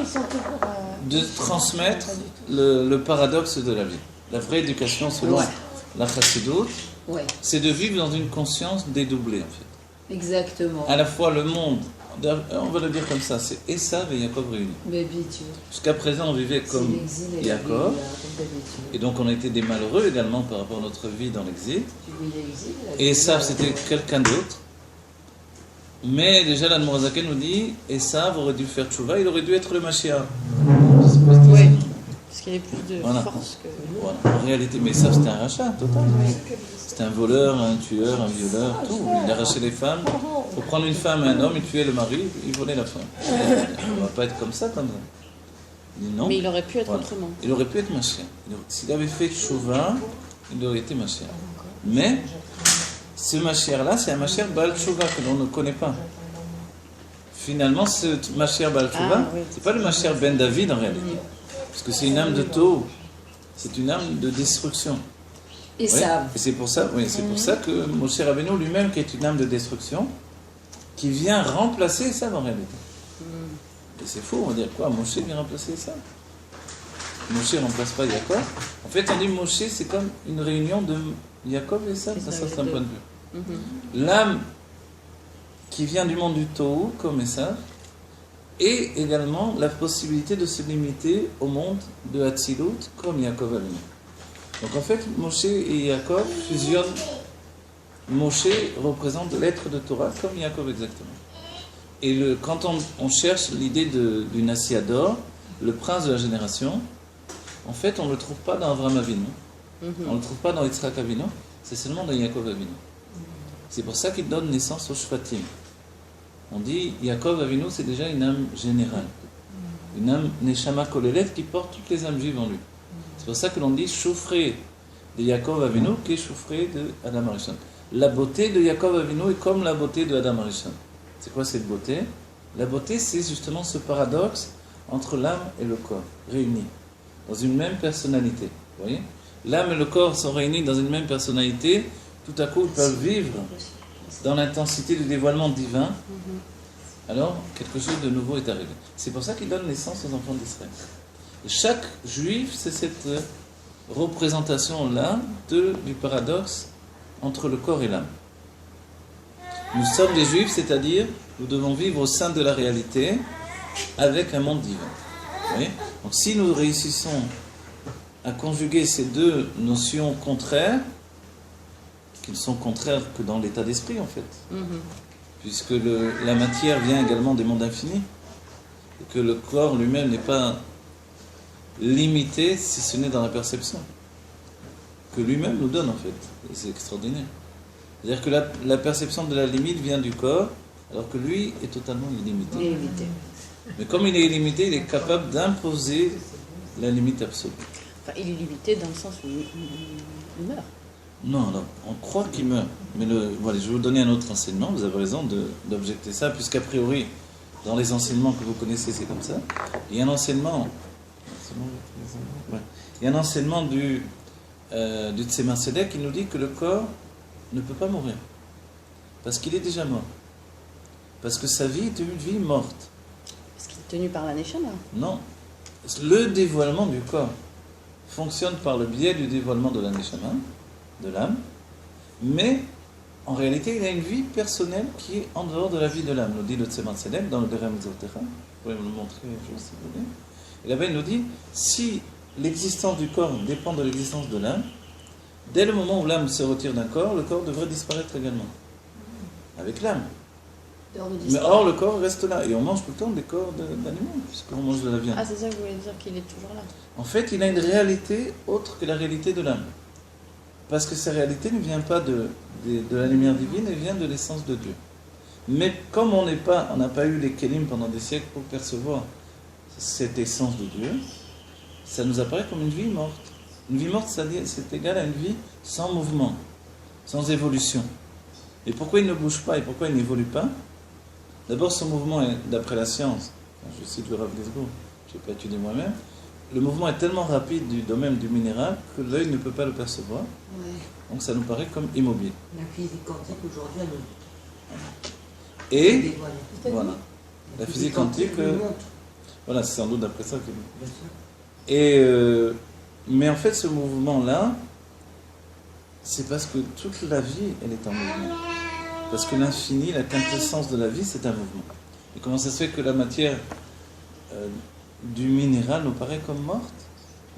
de transmettre le paradoxe de la vie. La vraie éducation, selon
Ouais.
la Chassidut,
Ouais,
c'est de vivre dans une conscience dédoublée, en fait.
exactement.
À la fois le monde, on va le dire comme ça, c'est Esav et Jacob réunis.
Mais bien sûr.
Jusqu'à présent, on vivait
C'est
comme
l'exil et la vie,
Jacob,
comme d'habitude.
et donc on était des malheureux également par rapport à notre vie dans l'exil.
Tu vis l'exil, la vie,
Et Esav,
la-
c'était quelqu'un d'autre. Mais déjà, l'Admorazaken nous dit, Esav aurait dû faire tchouva, il aurait dû être le Mashiach.
Oui. Parce qu'il y avait plus de
Voilà.
force que.
Voilà. En réalité, mais Esav, c'était un rachat total. C'était un voleur, un tueur, un violeur, tout. Il arrachait les femmes. Pour prendre une femme et un homme, il tuait le mari, il volait la femme. On ne va pas être comme ça, quand même. Il dit non.
Mais il aurait pu être
Voilà.
autrement.
Il aurait pu être Mashiach. S'il avait fait tchouva, il aurait été Mashiach. Mais ce Mashiach-là, c'est un Mashiach Baal Tchouva que l'on ne connaît pas. Finalement, ce Mashiach Baal Tchouva,
Ah, oui.
c'est pas le Mashiach Ben David en réalité. Parce que c'est une âme de taureau. C'est une âme de destruction.
Et
Oui.
ça.
Et c'est pour ça, oui, c'est pour ça que Moshe Rabbeinu lui-même, qui est une âme de destruction, qui vient remplacer Esav en réalité. Et c'est faux, on va dire quoi? Moshe vient remplacer Esav. Moshe ne remplace pas Yaakov. En fait, on dit Moshe, c'est comme une réunion de Yaakov et Esav, ça c'est un point de vue. L'âme qui vient du monde du Tohu, comme Esav, et également la possibilité de se limiter au monde de Hatzilut, comme Yaakov Avinu. Donc en fait, Moshe et Yaakov fusionnent. Moshe représente l'être de Torah, comme Yaakov exactement. Et quand on cherche l'idée du Nassiador, le prince de la génération, en fait, on ne le trouve pas dans Avraham Avinu, on ne le trouve pas dans Yitzhak Avinu, c'est seulement dans Yaakov Avinu. C'est pour ça qu'il donne naissance au Shvatim. On dit, Yaakov Avinu, c'est déjà une âme générale. Une âme Neshama Kolelet qui porte toutes les âmes juives en lui. C'est pour ça que l'on dit Choufré de Yaakov Avinu qui est Choufré de Adam Arishon. La beauté de Yaakov Avinu est comme la beauté de Adam Arishon. C'est quoi cette beauté? La beauté, c'est justement ce paradoxe entre l'âme et le corps, réunis, dans une même personnalité. Vous voyez? L'âme et le corps sont réunis dans une même personnalité, tout à coup ils peuvent vivre dans l'intensité du dévoilement divin. Alors, quelque chose de nouveau est arrivé. C'est pour ça qu'il donne naissance aux enfants d'Israël. Et chaque juif, c'est cette représentation-là du paradoxe entre le corps et l'âme. Nous sommes des juifs, c'est-à-dire nous devons vivre au sein de la réalité avec un monde divin. Vous voyez? Donc si nous réussissons à conjuguer ces deux notions contraires, qui ne sont contraires que dans l'état d'esprit en fait, puisque la matière vient également des mondes infinis, et que le corps lui-même n'est pas limité si ce n'est dans la perception, que lui-même nous donne en fait, et c'est extraordinaire. C'est-à-dire que la perception de la limite vient du corps, alors que lui est totalement illimité.
Illimité.
Mais comme il est illimité, il est capable d'imposer la limite absolue.
Enfin, il est limité dans le sens où il meurt.
Non, non, on croit qu'il meurt. Mais voilà, je vais vous donner un autre enseignement, vous avez raison d'objecter ça, puisqu'a priori, dans les enseignements que vous connaissez, c'est comme ça. Il y a un enseignement, il y a un enseignement du Tzemar Tzedek qui nous dit que le corps ne peut pas mourir, parce qu'il est déjà mort. Parce que sa vie est une vie morte.
Parce qu'il est tenu par la Neshama.
Non. Le dévoilement du corps fonctionne par le biais du dévoilement de la Neshama, de l'âme, mais en réalité, il a une vie personnelle qui est en dehors de la vie de l'âme. Nous dit le Tzemar Tzedek dans le Derem Zotera. Vous pouvez me le montrer, si vous voulez. Et là-bas, il nous dit, si l'existence du corps dépend de l'existence de l'âme, dès le moment où l'âme se retire d'un corps, le corps devrait disparaître également. Avec l'âme. Mais or, le corps reste là. Et on mange tout le temps des corps d'animaux, puisqu'on mange de la viande.
Ah, c'est ça que vous voulez dire, qu'il est toujours là.
En fait, il a une réalité autre que la réalité de l'âme. Parce que sa réalité ne vient pas de la lumière divine, elle vient de l'essence de Dieu. Mais comme on n'a pas eu les kélim pendant des siècles pour percevoir cette essence de Dieu, ça nous apparaît comme une vie morte. Une vie morte, c'est égal à une vie sans mouvement, sans évolution. Et pourquoi il ne bouge pas et pourquoi il n'évolue pas? D'abord, son mouvement est, d'après la science, je cite le Rav Gesgo, je n'ai pas étudié moi-même, le mouvement est tellement rapide du domaine du minéral que l'œil ne peut pas le percevoir.
Ouais.
Donc ça nous paraît comme immobile.
La physique quantique aujourd'hui, elle
Et,
nous dévoile.
voilà, la physique quantique,
nous montre.
voilà, c'est sans doute d'après ça que...
Bien sûr.
Et, mais en fait, ce mouvement-là, c'est parce que toute la vie, elle est en mouvement. Parce que l'infini, la quintessence de la vie, c'est un mouvement. Et comment ça se fait que la matière du minéral nous paraît comme morte?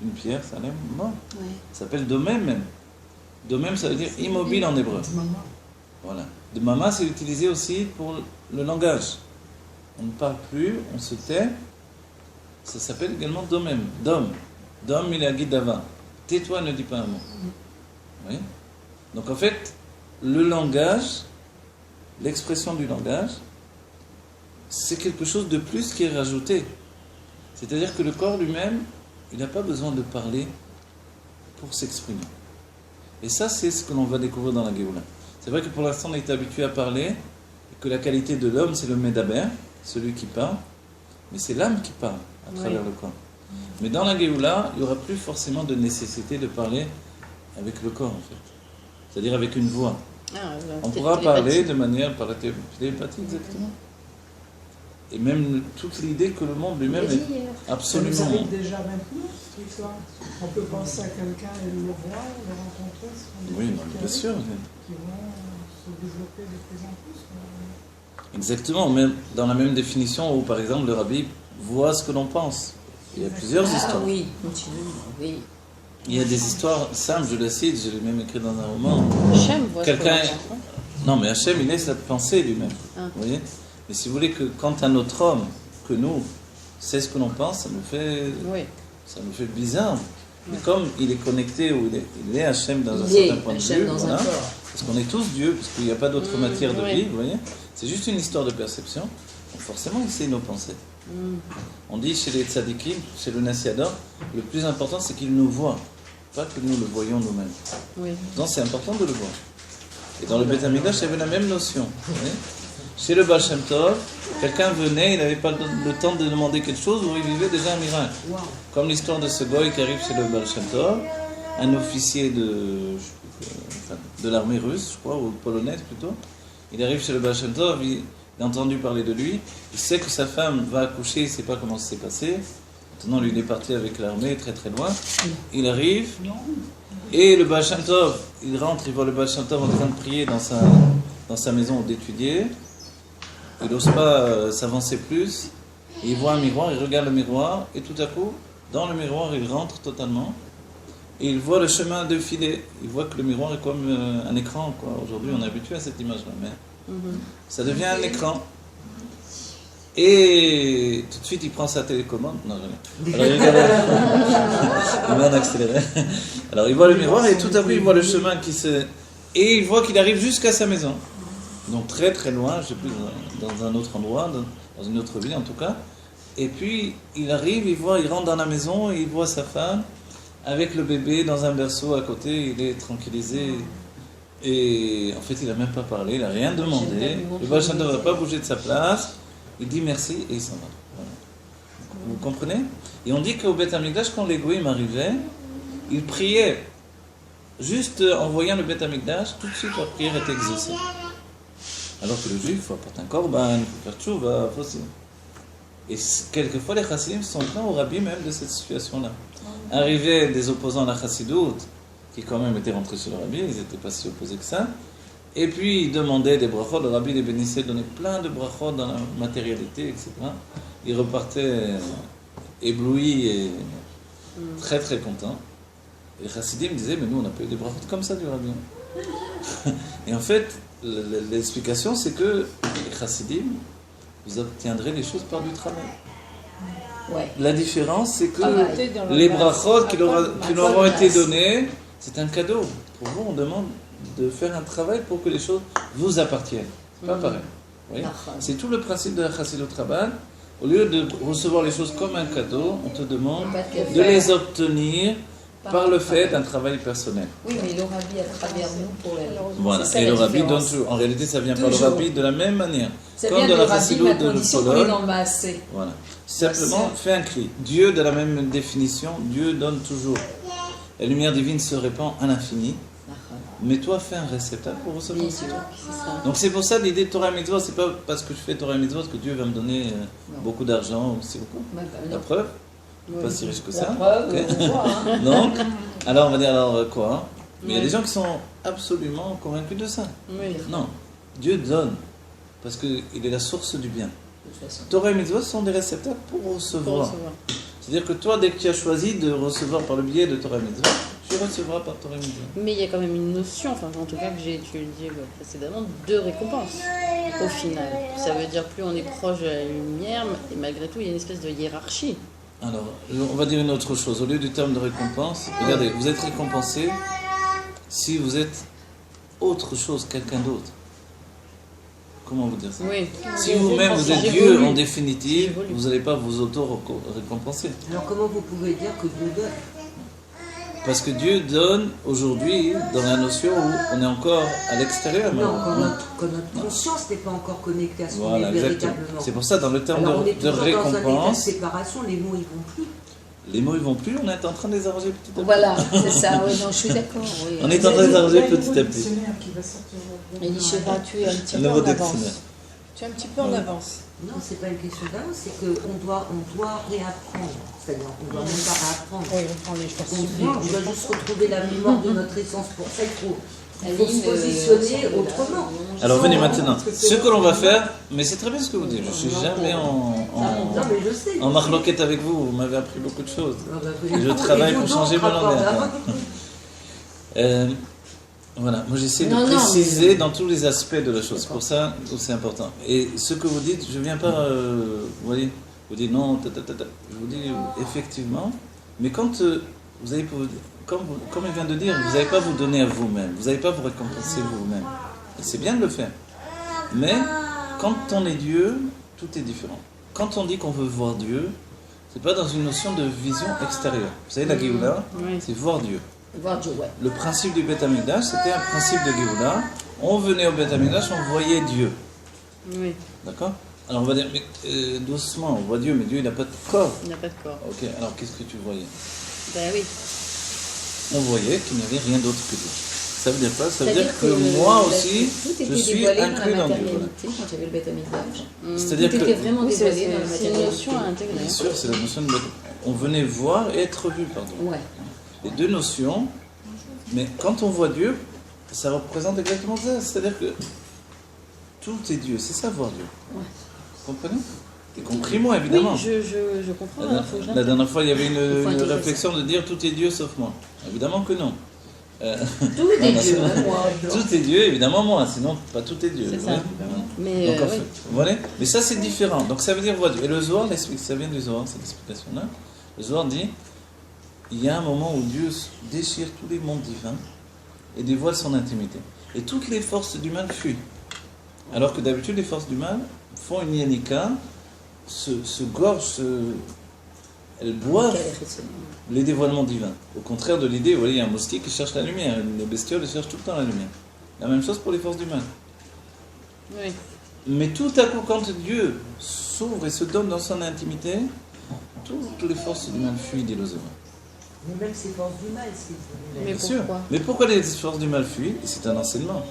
Une pierre, ça l'aime morte.
Ouais.
Ça s'appelle domem même. Domem, ça veut dire immobile en hébreu. Voilà. De mama, c'est utilisé aussi pour le langage. On ne parle plus, on se tait. Ça s'appelle également domem. Dom. Dom, il est à Guidava. Tais-toi, ne dis pas un mot. Oui. Donc en fait, le langage, l'expression du langage, c'est quelque chose de plus qui est rajouté. C'est-à-dire que le corps lui-même, il n'a pas besoin de parler pour s'exprimer. Et ça, c'est ce que l'on va découvrir dans la Géoula. C'est vrai que pour l'instant, on est habitué à parler, et que la qualité de l'homme, c'est le Medaber, celui qui parle, mais c'est l'âme qui parle à travers le corps. Mais dans la Géoula, il n'y aura plus forcément de nécessité de parler avec le corps, en fait. C'est-à-dire avec une voix. On
peut-être
pourra
télépathie.
parler de manière par la télépathie, exactement. Et même toute l'idée que le monde lui-même est
Ça nous
absolument...
arrive déjà maintenant, tout ça. On peut penser à quelqu'un et le voir, le rencontrer. Ce sont des
Oui,
choses
non,
qui
bien sûr.
arrivent, qui vont se développer de plus en plus.
Exactement, même dans la même définition où, par exemple, le rabbi voit ce que l'on pense. Il y a plusieurs
Ah
histoires.
oui, continue.
Oui.
Il y a des histoires simples, je le cite, je l'ai même écrit dans un roman.
Hachem voit ce que
Quelqu'un-
l'on pense, hein.
Non, mais Hachem, il laisse la pensée lui-même.
Ah.
Vous voyez? Mais si vous voulez que quand un autre homme, que nous, sait ce que l'on pense, ça nous fait bizarre. Mais comme il est connecté, ou il est Hachem dans un
Il est
certain point de
Hachem
vue,
dans
voilà,
un corps.
parce qu'on est tous Dieu, parce qu'il n'y a pas d'autre matière de
oui.
vie, vous voyez? C'est juste une histoire de perception. Donc forcément, il sait nos pensées. On dit chez les tzadikim, chez le Nassiador, le plus important c'est qu'il nous voit, pas que nous le voyons nous-mêmes.
Oui.
Donc c'est important de le voir. Et dans le Beth Amikdash, il y avait la même notion. Vous voyez. Chez le Baal Shem Tov, quelqu'un venait, il n'avait pas le temps de demander quelque chose, où il vivait déjà un miracle.
Wow.
Comme l'histoire de ce goy qui arrive chez le Baal Shem Tov, un officier de l'armée russe, je crois, ou polonaise plutôt. Il arrive chez le Baal Shem Tov, il a entendu parler de lui, il sait que sa femme va accoucher, il ne sait pas comment ça s'est passé. Maintenant, lui, il est parti avec l'armée très très loin. Il arrive, et le Baal Shem Tov, il rentre, il voit le Baal Shem Tov en train de prier dans sa maison ou d'étudier. Il n'ose pas s'avancer plus. Il voit un miroir, il regarde le miroir, et tout à coup, dans le miroir, il rentre totalement. Et il voit le chemin défiler. Il voit que le miroir est comme un écran, quoi. Aujourd'hui, on est habitué à cette image-là, mais ça devient un écran. Et tout de suite, il prend sa télécommande. Non, jamais. Alors, il regarde. Il met en accéléré. Alors, il voit le miroir, et tout à coup, il voit le chemin qui se... Et il voit qu'il arrive jusqu'à sa maison. Donc, très très loin, je ne sais plus, dans un autre endroit, dans une autre ville en tout cas. Et puis, il arrive, il rentre dans la maison, et il voit sa femme avec le bébé dans un berceau à côté, il est tranquillisé. Et en fait, il n'a même pas parlé, il n'a rien demandé. Le Baal Shem Tov ne va pas bouger de sa place. Il dit merci et il s'en va. Voilà. Vous comprenez? Et on dit qu'au Beth Amikdash, quand les Goïms arrivaient, ils priaient. Juste en voyant le Beth Amikdash, tout de suite leur prière était exaucée. Alors que le juif, il faut apporter un korban, il faut faire tchouva, il faut aussi. Et quelquefois, les chassidim sont plaints au rabbi même de cette situation-là. Arrivaient des opposants à la chassidoute, qui quand même étaient rentrés chez le rabbi, ils n'étaient pas si opposés que ça. Et puis, ils demandaient des brachot, le rabbi les bénissait, donnait plein de brachot dans la matérialité, etc. Ils repartaient éblouis et très très contents. Et les chassidim disaient, mais nous, on n'a pas eu des brachot comme ça du rabbi. Et en fait, l'explication, c'est que les chassidim, vous obtiendrez les choses par du travail.
Ouais.
La différence, c'est que
Travailler dans le
les
bas.
brachot qui leur
bonne
ont été
place.
donnés, c'est un cadeau. Pour vous, on demande de faire un travail pour que les choses vous appartiennent. C'est pas pareil. Vous voyez. C'est tout le principe de la Chassidut Rabbah. Au lieu de recevoir les choses comme un cadeau, on te demande de les obtenir par le fait d'un travail personnel.
Oui, mais le rabbi à travers nous pour les...
Voilà.
C'est ça,
Et
la
le rabbi
différence.
donne toujours. En réalité, ça vient par le
Toujours.
rabbi de la même manière.
Ça
Comme
vient
dans
du
la
rabbi,
Chassidut
la
de
condition qu'on est
Pologne.
dans le maasé.
Voilà. Simplement, fais un cri. Dieu, de la même définition, Dieu donne toujours. La lumière divine se répand à l'infini. Mais toi, fais un réceptacle pour recevoir.
Bien sûr, c'est ça.
Donc c'est pour ça l'idée de Torah et Mitzvot, c'est pas parce que je fais Torah et Mitzvot que Dieu va me donner beaucoup d'argent ou si ou quoi. La preuve, pas si riche que
La
ça.
preuve,
Ok.
on voit, hein.
Donc, alors on va dire alors quoi hein. Mais il y a des gens qui sont absolument convaincus de ça.
Oui.
Non, Dieu donne parce qu'il est la source du bien.
De toute façon.
Torah et Mitzvot sont des réceptacles pour
Pour
recevoir.
recevoir.
C'est-à-dire que toi, dès que tu as choisi de recevoir par le biais de Torah et Mitzvot, tu recevras par Torah et Mitzvot.
Mais il y a quand même une notion, enfin en tout cas que j'ai étudié précédemment, de récompense au final. Ça veut dire plus on est proche de la lumière, et malgré tout il y a une espèce de hiérarchie.
Alors, on va dire une autre chose. Au lieu du terme de récompense, regardez, vous êtes récompensé si vous êtes autre chose, quelqu'un d'autre. Comment vous dire ça?
Oui.
Si vous-même vous êtes
J'évolue.
Dieu en définitive,
J'évolue.
vous n'allez pas vous auto-récompenser.
Alors comment vous pouvez dire que Dieu donne?
Parce que Dieu donne aujourd'hui dans la notion où on est encore à l'extérieur.
Non,
malheureusement.
quand notre conscience n'est pas encore connectée à ce qu'on
Voilà,
est
exactement.
véritablement.
C'est pour ça, dans le terme
Alors on est
de
toujours dans un état de
récompense,
séparation, les mots ils vont plus.
Les mots, ils vont plus, on est en train de les arranger petit à petit.
Voilà, c'est ça, oui, non, je suis d'accord. Oui.
On est en train de les arranger petit à petit.
Dictionnaire qui va sortir aujourd'hui.
Elisha, tu es un petit
Un
peu
nouveau
en avance.
dictionnaire.
Tu es un petit peu en
Ouais.
avance.
Non, c'est pas une question d'avance, c'est qu'on doit réapprendre. C'est-à-dire qu'on doit même pas réapprendre.
Oui, on prend les
On doit juste retrouver la mémoire de notre essence. Pour ça, il faut se positionner autrement.
Alors venez maintenant.
Parce que c'est
Ce que l'on va
vrai.
faire, mais c'est très bien ce que vous dites. Je suis jamais
Non, mais je sais.
en marloquette avec vous. Vous m'avez appris beaucoup de choses.
Ah bah,
Je travaille pour changer mon langage.
langage.
Voilà, moi j'essaie de
Non, non,
préciser dans tous les aspects de la chose. C'est pour ça que c'est important. Et ce que vous dites, je ne viens pas, vous voyez, vous dites non, je vous dis effectivement, mais quand vous avez, comme il vient de dire, vous n'allez pas vous donner à vous-même, vous n'allez pas vous récompenser vous-même. Et c'est bien de le faire. Mais quand on est Dieu, tout est différent. Quand on dit qu'on veut voir Dieu, c'est pas dans une notion de vision extérieure. Vous savez, la Géoula,
Oui.
c'est voir Dieu.
Voir Dieu, ouais.
Le principe du Beth Amikdash, c'était un principe de Géoula. On venait au Beth Amikdash, on voyait Dieu.
Oui,
D'accord? Alors on va dire, mais, doucement, on voit Dieu, mais Dieu il n'a pas de corps.
il n'y a pas de corps.
Ok, alors qu'est-ce que tu voyais?
Ben oui.
On voyait qu'il n'y avait rien d'autre que Dieu. Ça veut dire quoi? Ça veut
C'est-à-dire
dire que moi aussi,
tout était
je suis
dévoilé
inclus
dans
dans
la
Dieu. Voilà.
matérialité quand il y avait le Beth Amikdash.
C'est-à-dire
Tout
que,
était vraiment
Oui,
dévoilé dans la
c'est une
matérialité.
notion à intégrer.
bien sûr, c'est la notion de on venait voir et être vu par Dieu.
Ouais.
Les deux notions, mais quand on voit Dieu, ça représente exactement ça. C'est-à-dire que tout est Dieu, c'est ça voir Dieu.
Ouais.
Vous comprenez? Y compris moi, évidemment.
Oui, je comprends.
La,
hein, faut que je
la
l'intègre.
dernière fois, il y avait
Il faut
une
intégrer ça.
réflexion de dire tout est Dieu sauf moi. Évidemment que non.
Tout est
non,
Dieu,
c'est-
hein, moi.
Tout est Dieu, évidemment moi, sinon pas tout est Dieu.
C'est
vous
ça.
voyez.
Mais
Donc en
oui.
fait, vous voyez. Mais ça c'est différent. Donc ça veut dire voir Dieu. Et le Zohar l'explique, ça vient du Zohar, cette explication-là. Le Zohar dit il y a un moment où Dieu déchire tous les mondes divins et dévoile son intimité. Et toutes les forces du mal fuient. Alors que d'habitude, les forces du mal font une yanika, se gorgent, elles boivent les dévoilements divins. Au contraire de l'idée, vous voyez, il y a un moustique qui cherche la lumière. Les bestioles elles cherchent tout le temps la lumière. La même chose pour les forces du mal.
Oui.
Mais tout à coup, quand Dieu s'ouvre et se donne dans son intimité, toutes les forces du mal fuient, dit le Zohar.
Mais même ces forces du mal, c'est
Mais
Bien sûr.
pourquoi?
Mais pourquoi les forces du mal fuient? Et c'est un enseignement.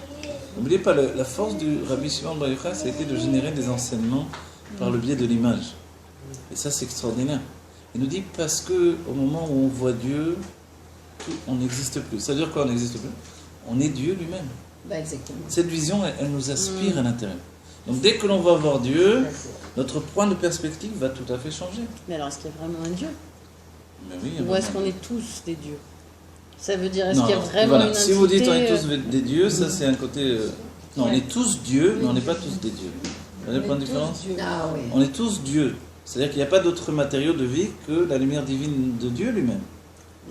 N'oubliez pas, la force du Rabbi Shimon Bar Yochai, ça a été de générer des enseignements par le biais de l'image. Et ça, c'est extraordinaire. Il nous dit parce que au moment où on voit Dieu, on n'existe plus. Ça veut dire quoi, on n'existe plus? On est Dieu lui-même.
Bah, exactement.
Cette vision, elle nous aspire à l'intérieur. Donc dès que l'on va voir Dieu, notre point de perspective va tout à fait changer.
Mais alors, est-ce qu'il y a vraiment un Dieu?
Mais oui,
Ou est-ce qu'on est tous des dieux? Ça veut dire, est-ce
non,
qu'il y a
non,
vraiment
voilà.
une
Si vous dites on est
entité,
tous des dieux, ça c'est un côté. Non, on
Ouais.
est tous dieux, mais on n'est pas tous des dieux. Vous voyez le point de différence?
Ah oui.
On est tous dieux. C'est-à-dire qu'il n'y a pas d'autre matériau de vie que la lumière divine de Dieu lui-même.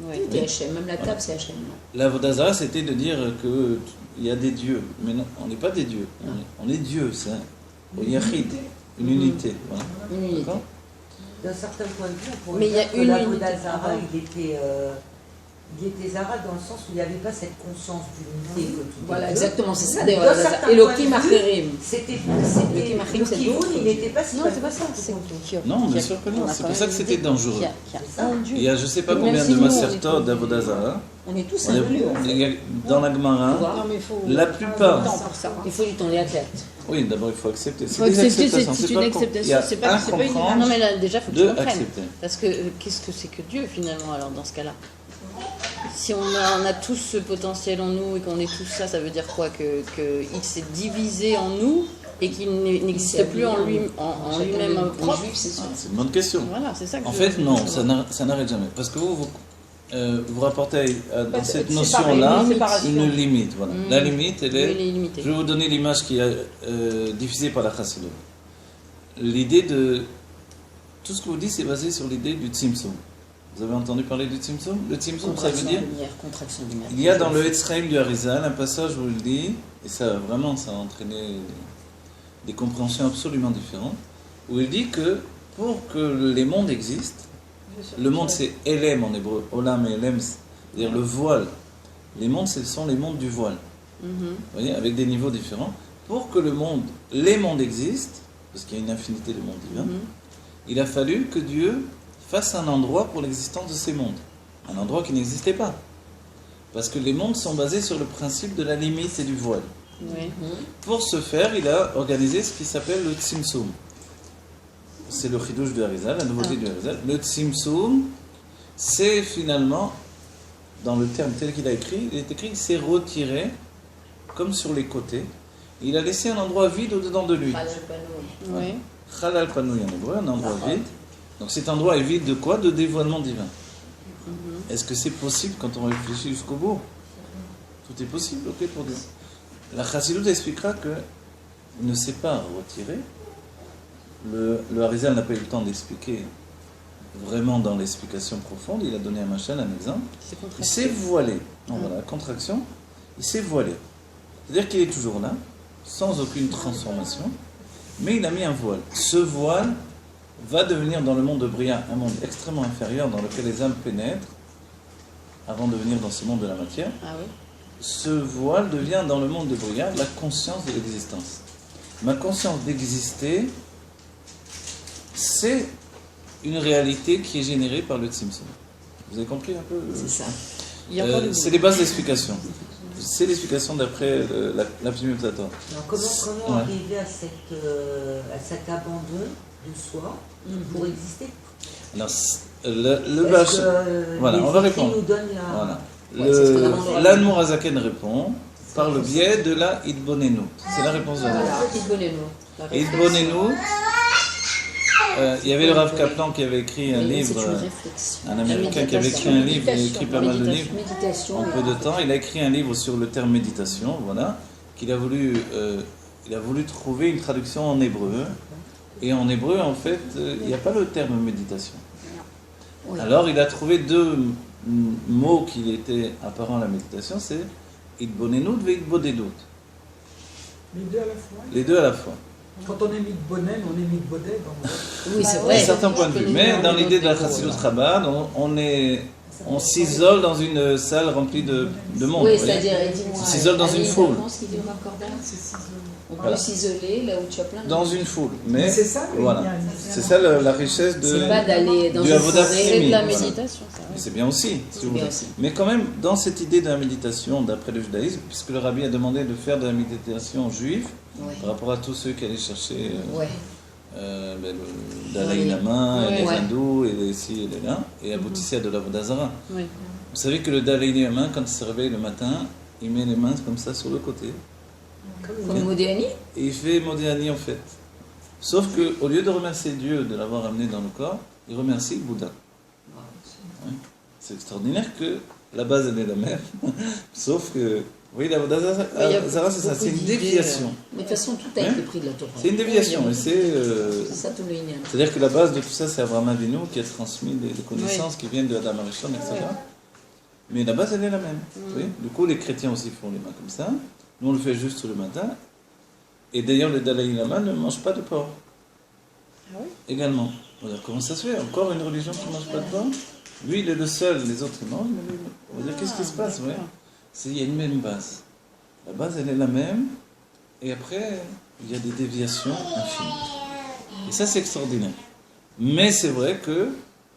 Oui.
Tout est Hachem, même la table c'est Hachem.
La Vodazara, c'était de dire qu'il y a des dieux. Mais non, on n'est pas des dieux. On est Dieu, c'est un yachid, une unité. Voilà.
Une unité.
D'accord?
D'un certain point de vue, on pourrait
Mais il y a
dire que
une
la
unité.
Vodazara,
Ah.
il était Zara dans le sens où il n'y avait pas cette conscience d'unité. que tout
Voilà,
est
exactement, c'est ça
D'un
d'ailleurs.
certain
Et
point
Loki
de vue,
Macherim.
C'était
Loki Macherim,
le
c'est
Kivun,
d'autres.
il n'était pas si
Non,
mal.
c'est pas ça. C'est
Non, bien sûr que non. C'est pour ça que c'était dangereux.
Il y a un Dieu.
Il y a je ne sais pas
Même
combien
si
de
nous, on est
Masertot
tous-
d'Avodazara.
On est tous
On est-
inclus.
Dans la Gemara,
Non, mais il faut
la plupart.
temps pour ça.
Il faut du temps, les athlètes.
Oui, d'abord il faut accepter.
Faut accepter, c'est une
Il y
acceptation.
a
C'est pas,
un
c'est pas une.
comprendre,
Non, mais là, déjà, il faut que tu
deux
comprennes.
accepter.
Parce que qu'est-ce que c'est que Dieu finalement alors dans ce cas-là? Si on a tous ce potentiel en nous et qu'on est tous ça, ça veut dire quoi? Que il s'est divisé en nous et qu'il n'existe plus en lui-même
Les
propre.
juifs, c'est sûr.
C'est une bonne question.
Voilà, c'est ça que
En
je-
fait, non,
je-
ça n'arrête jamais. Parce que vous rapportez dans cette
c'est
notion-là
pareil, une séparation.
une limite. Voilà.
Mm.
La limite, elle
Oui,
est.
il est limité.
Je vais vous donner l'image qui est diffusée par la Chassidut. L'idée de. Tout ce que vous dites, c'est basé sur l'idée du Tzimtzum. Vous avez entendu parler du Tzimtzum? Le Tzimtzum, ça veut dire.
Contraction lumière.
Il y a dans le Etzraïm du Harizal un passage où il dit, et ça vraiment ça a entraîné des compréhensions absolument différentes, où il dit que pour que les mondes existent, le monde c'est Elem en hébreu, Olam et Elem, c'est-à-dire le voile. Les mondes ce sont les mondes du voile,
Mhm.
vous voyez, avec des niveaux différents. Pour que les mondes existent, parce qu'il y a une infinité de mondes divins,
Mhm.
il a fallu que Dieu fasse un endroit pour l'existence de ces mondes. Un endroit qui n'existait pas. Parce que les mondes sont basés sur le principe de la limite et du voile.
Oui.
Pour ce faire, il a organisé ce qui s'appelle le Tzimtzum. C'est le chidouche de Harizal, la nouveauté du Harizal. Le Tzimtzum, c'est finalement, dans le terme tel qu'il a écrit, il est écrit, c'est retiré, comme sur les côtés. Il a laissé un endroit vide au-dedans de lui.
Oui.
Khalal Panoui en hébreu, un endroit vide. Donc cet endroit est vide de quoi? De dévoilement divin. Est-ce que c'est possible quand on réfléchit jusqu'au bout? Tout est possible, ok, pour dire. La Chassidut expliquera qu'il ne s'est pas retiré. Le Harizal n'a pas eu le temps d'expliquer vraiment dans l'explication profonde. Il a donné à Machal un exemple. Il s'est voilé. Non, voilà, contraction. Il s'est voilé. C'est-à-dire qu'il est toujours là, sans aucune transformation, mais il a mis un voile. Ce voile va devenir dans le monde de Bria un monde extrêmement inférieur dans lequel les âmes pénètrent avant de venir dans ce monde de la matière.
Ah oui.
Ce voile devient dans le monde de Bria la conscience de l'existence. Ma conscience d'exister, c'est une réalité qui est générée par le Tzimtzum. Vous avez compris un peu?
C'est ça.
Il y a encore
C'est les bases d'explication. C'est l'explication d'après la Platon.
Alors comment arriver à cet abandon de soi pour exister?
Alors, le Bach. Voilà, on va répondre.
Nous donne la...
Voilà.
Ouais, c'est ce qu'on a demandé.
L'Admour Azaken répond par le biais de la Idbonenu. C'est la réponse de la
Voilà.
Idbonenu. Il y avait le Rav Kaplan qui avait écrit un
C'est
livre,
une réflexion.
un Américain qui avait écrit un livre, il a écrit pas mal de livres.
Méditation.
En peu de temps, il a écrit un livre sur le terme méditation, voilà, qu'il a voulu, il a voulu trouver une traduction en hébreu. Et en hébreu, en fait, il n'y a pas le terme méditation.
Oui.
Alors, il a trouvé deux mots qui étaient apparents à la méditation, c'est Idbonenut et Idbodedut.
Les deux à la fois.
Les deux à la fois.
Quand on est mis de Bonen, on est mis de Bodeg.
Oui, c'est
À
vrai.
un certain point de vue. Mais dans l'idée de la Chassidut Chabad, on s'isole dans une salle remplie de monde.
Oui,
vous voyez.
c'est-à-dire,
On s'isole dans une foule.
Ce qu'il dit au Rav Korban, on
Voilà.
peut s'isoler là où tu as plein de
Dans une foule.
Mais
Mais
c'est ça, le
voilà.
lien.
C'est ça la richesse de.
C'est pas d'aller dans
du
une
avodat
forêt.
C'est de la
Voilà.
méditation, ça.
Mais c'est bien aussi, si vous
bien
voulez.
aussi.
Mais quand même, dans cette idée de la méditation, d'après le judaïsme, puisque le rabbi a demandé de faire de la méditation juive,
Ouais.
par rapport à tous ceux qui allaient chercher
Ouais.
le Dalai Lama,
Ouais.
les
Ouais.
hindous, et les ci et les là, et aboutissaient à de l'avodah zara.
Oui.
Vous savez que le Dalai Lama, quand il se réveille le matin, il met les mains comme ça sur le côté,
Comme Modéani.
et il fait Modéani en fait. Sauf qu'au lieu de remercier Dieu de l'avoir amené dans le corps, il remercie Bouddha. Ouais. C'est extraordinaire que la base elle est la même, sauf que, vous voyez, l'avodah zara, c'est ça, c'est une déviation.
Mais de toute façon, tout a
Hein?
été pris de la Torah.
C'est une déviation, et
C'est ça tout le Inyan.
c'est-à-dire que la base de tout ça, c'est Abraham Avinu qui a transmis des connaissances qui viennent de Adam Arishon, etc. Mais la base, elle est la même. Oui. Du coup, les chrétiens aussi font les mains comme ça. Nous, on le fait juste le matin. Et d'ailleurs, le Dalai Lama ne mange pas de porc.
Ah oui?
Également. On va dire, comment ça se fait? Encore une religion qui ne mange pas de porc? Lui, il est le seul, les autres, ils mangent. Mais lui, on va dire, qu'est-ce qui se passe? Ouais. Il y a une même base. La base, elle est la même. Et après, il y a des déviations infinies. Et ça, c'est extraordinaire. Mais c'est vrai que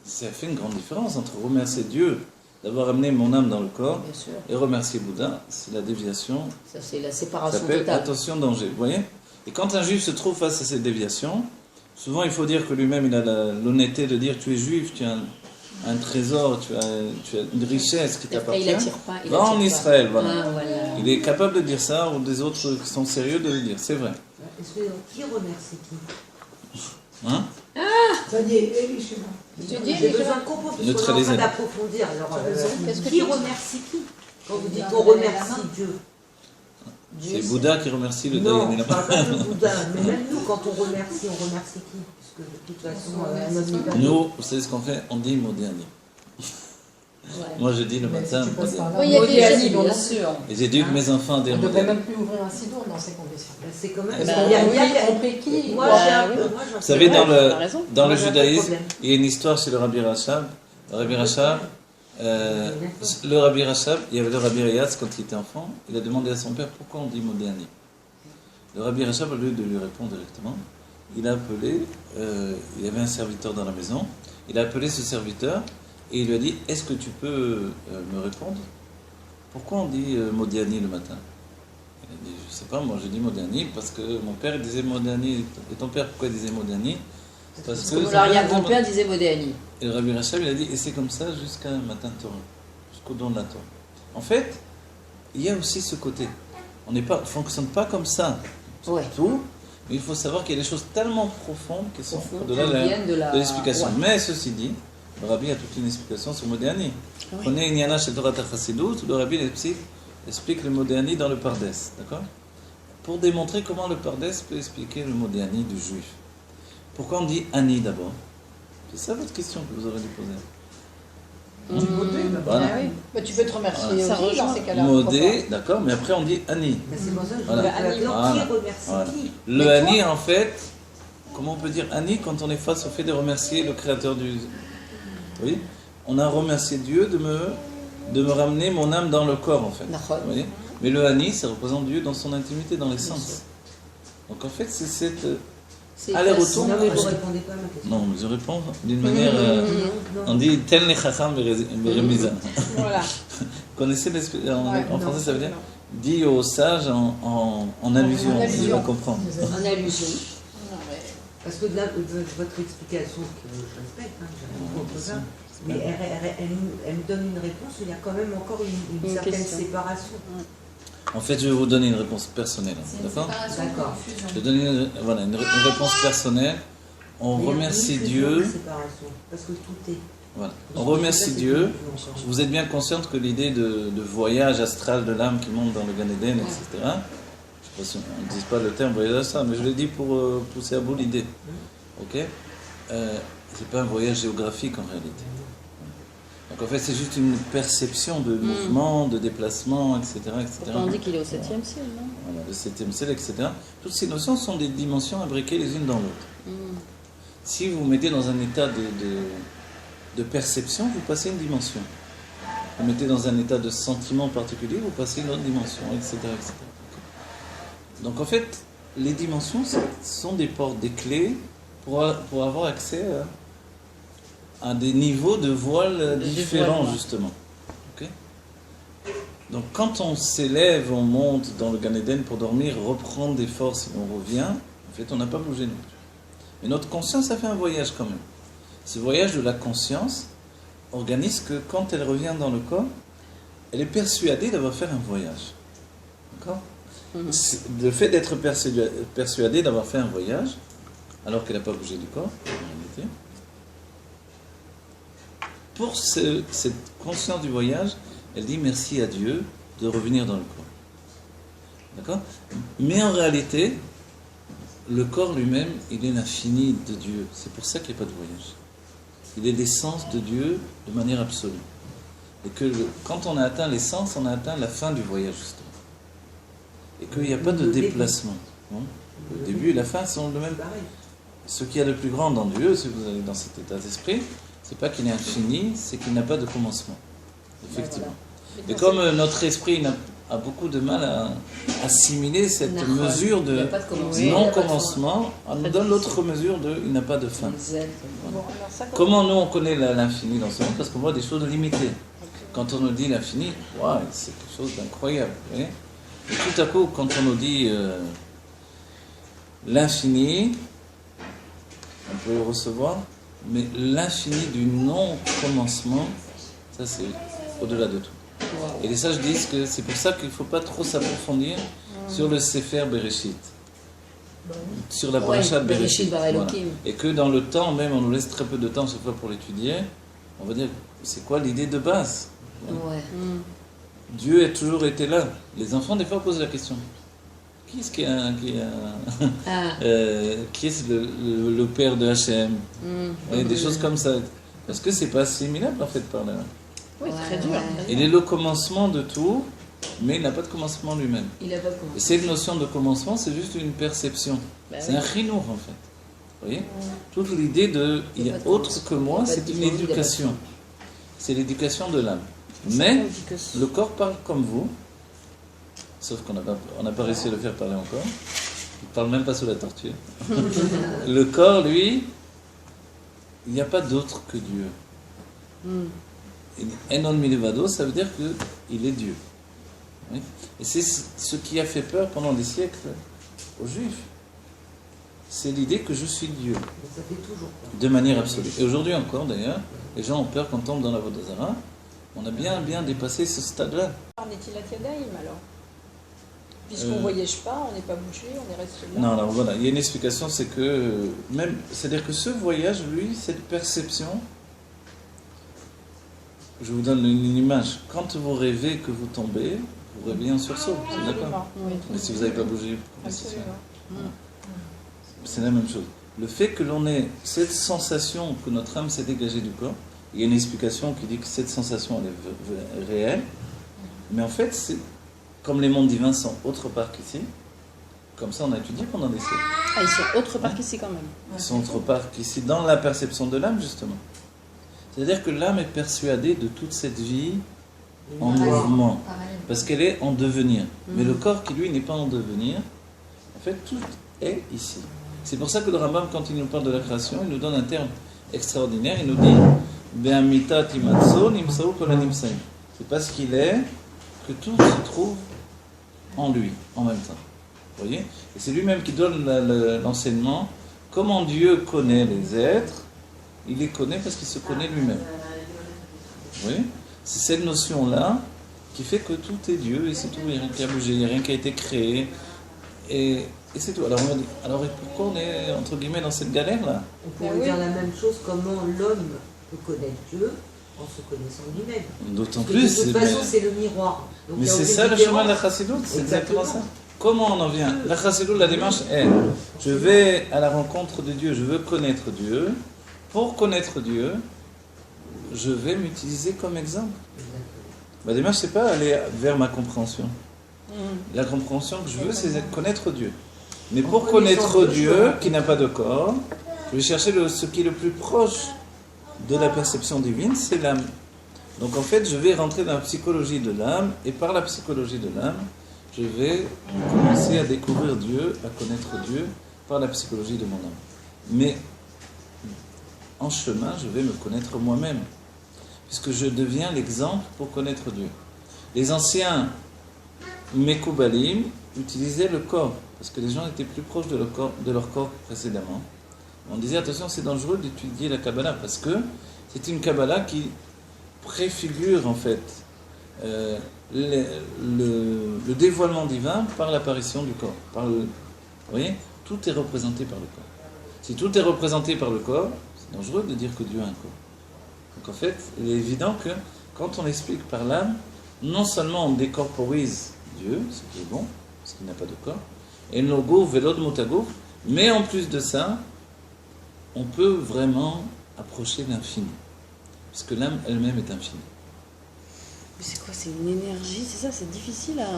ça fait une grande différence entre remercier Dieu d'avoir amené mon âme dans le corps
Bien sûr.
et remercier Bouddha. C'est la déviation.
Ça, c'est la
Ça
séparation
s'appelle
totale.
attention, danger. Vous voyez? Et quand un juif se trouve face à cette déviation, souvent il faut dire que lui-même il a l'honnêteté de dire tu es juif, tu as un trésor, tu as une richesse qui
Après, il
t'appartient.
attire pas. Il
Va en
attire pas.
Israël, voilà.
Ah, voilà.
Il est capable de dire ça, ou des autres qui sont sérieux de le dire, c'est vrai.
Est-ce que qui remercie qui?
Hein?
Ça y est, Eli chez moi.
J'ai besoin de comprendre, parce qu'on est en
Neutraliser.
train d'approfondir. Alors,
Qu'est-ce que
qui
tu dis?
remercie qui? Quand vous dites on remercie Dieu.
C'est Bouddha qui remercie le
Non,
Dalai
je
Lama.
parle pas de Bouddha, mais même nous, quand on remercie qui? Puisque de toute façon, notre vie
Nous, vous savez ce qu'on fait? On dit mot dernier. Moi, je dis le matin.
tu passes par là.
Oui, il y a
Modéani,
des gens,
bien sûr.
Et j'éduque mes enfants à
On
dire
ne
mot
devrait
dernier.
même plus ouvrir un sidour dans ces conditions.
c'est quand même.
Bah,
il y a- il y a-
On paie qui?
Moi,
Bah,
j'ai un
oui.
peu. Moi, j'en
Vous savez,
sais
dans
rien.
t'as raison.
le
Moi, j'ai un
judaïsme,
problème.
il y a une histoire chez le Rabbi Rachab. Le Rabbi Rachab, il y avait le Rabbi Rayatz quand il était enfant, il a demandé à son père pourquoi on dit mot dernier. Le Rabbi Rachab, au lieu de lui répondre directement, il a appelé, il y avait un serviteur dans la maison, il a appelé ce serviteur et il lui a dit, est-ce que tu peux me répondre? Pourquoi on dit Modiani le matin? Il a dit, je sais pas, moi je dis Modiani parce que mon père disait Modiani. Et ton père, pourquoi il disait Modiani?
Parce que l'arrière-grand-père disait Modéani.
Et le Rabbi Rachab, il a dit, et c'est comme ça jusqu'à matin de Torah, jusqu'au don de la Torah. En fait, il y a aussi ce côté. On ne fonctionne pas comme ça,
Ouais.
tout, mais il faut savoir qu'il y a des choses tellement profondes qui sont au-delà
viennent de
l'explication.
ouais.
Mais ceci dit, le Rabbi a toute une explication sur Modéani.
Oui.
Prenez Inyana chez Torah Chassidut, le Rabbi explique le Modéani dans le Pardes, d'accord? Pour démontrer comment le Pardes peut expliquer le Modéani du juif. Pourquoi on dit Ani d'abord? C'est ça votre question que vous aurez dû poser. Voilà.
Ah oui.
Bah, tu peux te remercier
Voilà.
Ça
aussi dans
rejoint.
ces cas-là.
Modé, d'accord, mais après on dit Ani.
Ben, c'est pour ça que je
Voilà.
voulais appeler
Voilà.
qui remercie
Voilà.
qui.
Le
Mais
Ani,
toi,
en fait, comment on peut dire Ani quand on est face au fait de remercier le créateur du. Oui, on a remercié Dieu de me ramener mon âme dans le corps, en fait.
D'accord.
Vous voyez. Mais le Ani, ça représente Dieu dans son intimité, dans l'essence. Donc en fait, c'est cette. Aller-retour.
Non, mais vous ne répondez pas à ma question.
Non, mais je réponds d'une manière.
Non.
On dit tel les chacham beremiza.
Voilà.
Connaissez en
Ouais,
en
non,
français, ça veut dire
non.
dit aux sages en allusion,
En allusion.
il va comprendre.
En allusion.
Non, mais-
Parce que de votre explication, que je respecte, hein, j'ai rien contre ça, mais elle me donne une réponse, il y a quand même encore une
Une
certaine
question.
séparation.
En fait, je vais vous donner une réponse personnelle, d'accord?
D'accord.
Je vais donner une réponse personnelle. On
Mais
remercie
oui,
Dieu.
c'est séparation, parce que tout est.
Voilà. On remercie Dieu. Vous êtes bien consciente que l'idée de voyage astral de l'âme qui monte dans le Gan Eden, etc. Je ne sais pas si on ne dit pas le terme voyage astral, mais je l'ai dit pour pousser à bout l'idée. Ok? C'est pas un voyage géographique en réalité. Donc en fait, c'est juste une perception de mouvement, de déplacement, etc.
Pourtant, on dit qu'il est au 7e ciel, non?
Voilà, le 7e ciel, etc. Toutes ces notions sont des dimensions imbriquées les unes dans l'autre. Si vous vous mettez dans un état de perception, vous passez une dimension. Vous mettez dans un état de sentiment particulier, vous passez une autre dimension, etc. etc. Donc en fait, les dimensions sont des portes, des clés pour avoir accès à des niveaux de voile différents,
dévoilement.
justement. Ok. Donc quand on s'élève, on monte dans le Gan Eden pour dormir, reprendre des forces et on revient, en fait on n'a pas bougé non plus. Mais notre conscience a fait un voyage quand même. Ce voyage de la conscience organise que quand elle revient dans le corps, elle est persuadée d'avoir fait un voyage. D'accord? Le fait d'être persuadée d'avoir fait un voyage, alors qu'elle n'a pas bougé du corps, en réalité, pour cette conscience du voyage, elle dit merci à Dieu de revenir dans le corps. D'accord? Mais en réalité, le corps lui-même, il est l'infini de Dieu. C'est pour ça qu'il n'y a pas de voyage. Il est l'essence de Dieu de manière absolue. Et que quand on a atteint l'essence, on a atteint la fin du voyage, justement. Et qu'il n'y a pas de déplacement. Le début et la fin sont le même. Ce qu'il y a de plus grand dans Dieu, si vous allez dans cet état d'esprit, c'est pas qu'il est infini, c'est qu'il n'a pas de commencement. Effectivement. Et comme notre esprit a beaucoup de mal à assimiler cette mesure
Il n'y a
de
pas de commencement. Il n'y a pas de
non-commencement, on nous donne l'autre mesure de il n'a pas de fin.
Exactement.
Bon, alors ça,
Comment nous on connaît l'infini dans ce monde? Parce qu'on voit des choses limitées. Quand on nous dit l'infini, waouh, c'est quelque chose d'incroyable. Vous voyez? Et tout à coup, quand on nous dit l'infini, on peut le recevoir, mais l'infini du non-commencement, ça c'est au-delà de tout. Et les sages disent que c'est pour ça qu'il ne faut pas trop s'approfondir sur le Sefer Bereshit, sur la paracha de Bereshit.
Bar
Voilà.
Elohim.
Et que dans le temps, même on nous laisse très peu de temps chaque fois pour l'étudier, on va dire c'est quoi l'idée de base?
Ouais.
Dieu a toujours été là. Les enfants, des fois, posent la question. Qui est-ce qui est le père de Hachem? Des choses comme ça. Parce que c'est pas assimilable, en fait, par là.
Oui, très dur.
Il est le commencement de tout, mais il n'a pas de commencement lui-même.
Il n'a pas de
Et
commencement.
cette notion de commencement, c'est juste une perception.
Bah
C'est
oui.
un chinour, en fait. Vous voyez? Toute l'idée de il y a autre que moi, c'est une éducation. C'est l'éducation de l'âme. Mais le corps parle comme vous, sauf qu'on n'a pas réussi à le faire parler encore. Il ne parle même pas sous la torture. Le corps, lui, il n'y a pas d'autre que Dieu.
Mm.
Enon milevado, ça veut dire qu'il est Dieu. Oui. Et c'est ce qui a fait peur pendant des siècles aux Juifs. C'est l'idée que je suis Dieu.
Mais ça fait toujours peur.
De manière absolue. Et aujourd'hui encore, d'ailleurs, les gens ont peur qu'on tombe dans la Vodazara. On a bien dépassé ce stade-là.
N'est-il Yadaïm alors? Puisqu'on ne voyage pas, on n'est pas bougé, on est resté là.
Non, alors voilà, il y a une explication, c'est que même, c'est-à-dire que ce voyage, lui, cette perception, je vous donne une image. Quand vous rêvez que vous tombez, vous réveillez en sursaut, c'est d'accord?
Absolument.
Oui.
Mais si vous n'avez pas bougé, comment ça se fait?
Absolument.
C'est la même chose. Le fait que l'on ait cette sensation que notre âme s'est dégagée du corps, il y a une explication qui dit que cette sensation elle est réelle, mais en fait, c'est comme les mondes divins sont autre part qu'ici, comme ça on a étudié pendant des siècles.
Ah, ils sont autre part qu'ici quand même.
Ils sont autre part qu'ici, dans la perception de l'âme justement. C'est-à-dire que l'âme est persuadée de toute cette vie en mouvement, parce qu'elle est en devenir. Mais le corps qui lui n'est pas en devenir, en fait tout est ici. C'est pour ça que le Rambam, quand il nous parle de la création, il nous donne un terme extraordinaire, il nous dit Be'amita timatso nimsao kolanimsai. C'est parce qu'il est que tout se trouve en lui, en même temps. Vous voyez? Et c'est lui-même qui donne l'enseignement. Comment Dieu connaît les êtres, il les connaît parce qu'il se connaît lui-même. Vous voyez? C'est cette notion-là qui fait que tout est Dieu et c'est tout, il n'y a rien qui a bougé, il n'y a rien qui a été créé. Et c'est tout. Alors on va dire, alors pourquoi on est entre guillemets dans cette galère-là?
On pourrait dire la même chose, comment l'homme peut connaître Dieu en se connaissant lui-même.
D'autant
Parce que
plus.
de toute façon, c'est le miroir. Donc,
Mais
il y a
c'est
aucune
ça le
différence.
chemin de la chassidoute, c'est exactement ça.
Exactement.
Comment on en vient? La chassidoute, la démarche est, je vais à la rencontre de Dieu, je veux connaître Dieu. Pour connaître Dieu, je vais m'utiliser comme exemple. Ma démarche, c'est pas aller vers ma compréhension. La compréhension que je veux, c'est connaître Dieu. Mais pour connaître Dieu, qui n'a pas de corps, je vais chercher ce qui est le plus proche de la perception divine, c'est l'âme. Donc en fait, je vais rentrer dans la psychologie de l'âme, et par la psychologie de l'âme, je vais commencer à découvrir Dieu, à connaître Dieu, par la psychologie de mon âme. Mais en chemin, je vais me connaître moi-même, puisque je deviens l'exemple pour connaître Dieu. Les anciens Mekoubalim utilisaient le corps, parce que les gens étaient plus proches de leur corps précédemment. On disait, attention, c'est dangereux d'étudier la Kabbalah, parce que c'est une Kabbalah qui préfigure en fait le dévoilement divin par l'apparition du corps. Vous voyez, tout est représenté par le corps. Si tout est représenté par le corps, c'est dangereux de dire que Dieu a un corps. Donc en fait, il est évident que quand on explique par l'âme, non seulement on décorporise Dieu, ce qui est bon, parce qu'il n'a pas de corps, et logo vélod motago, mais en plus de ça, on peut vraiment approcher l'infini, puisque l'âme elle-même est infinie.
Mais c'est quoi? C'est une énergie, c'est ça? C'est difficile à...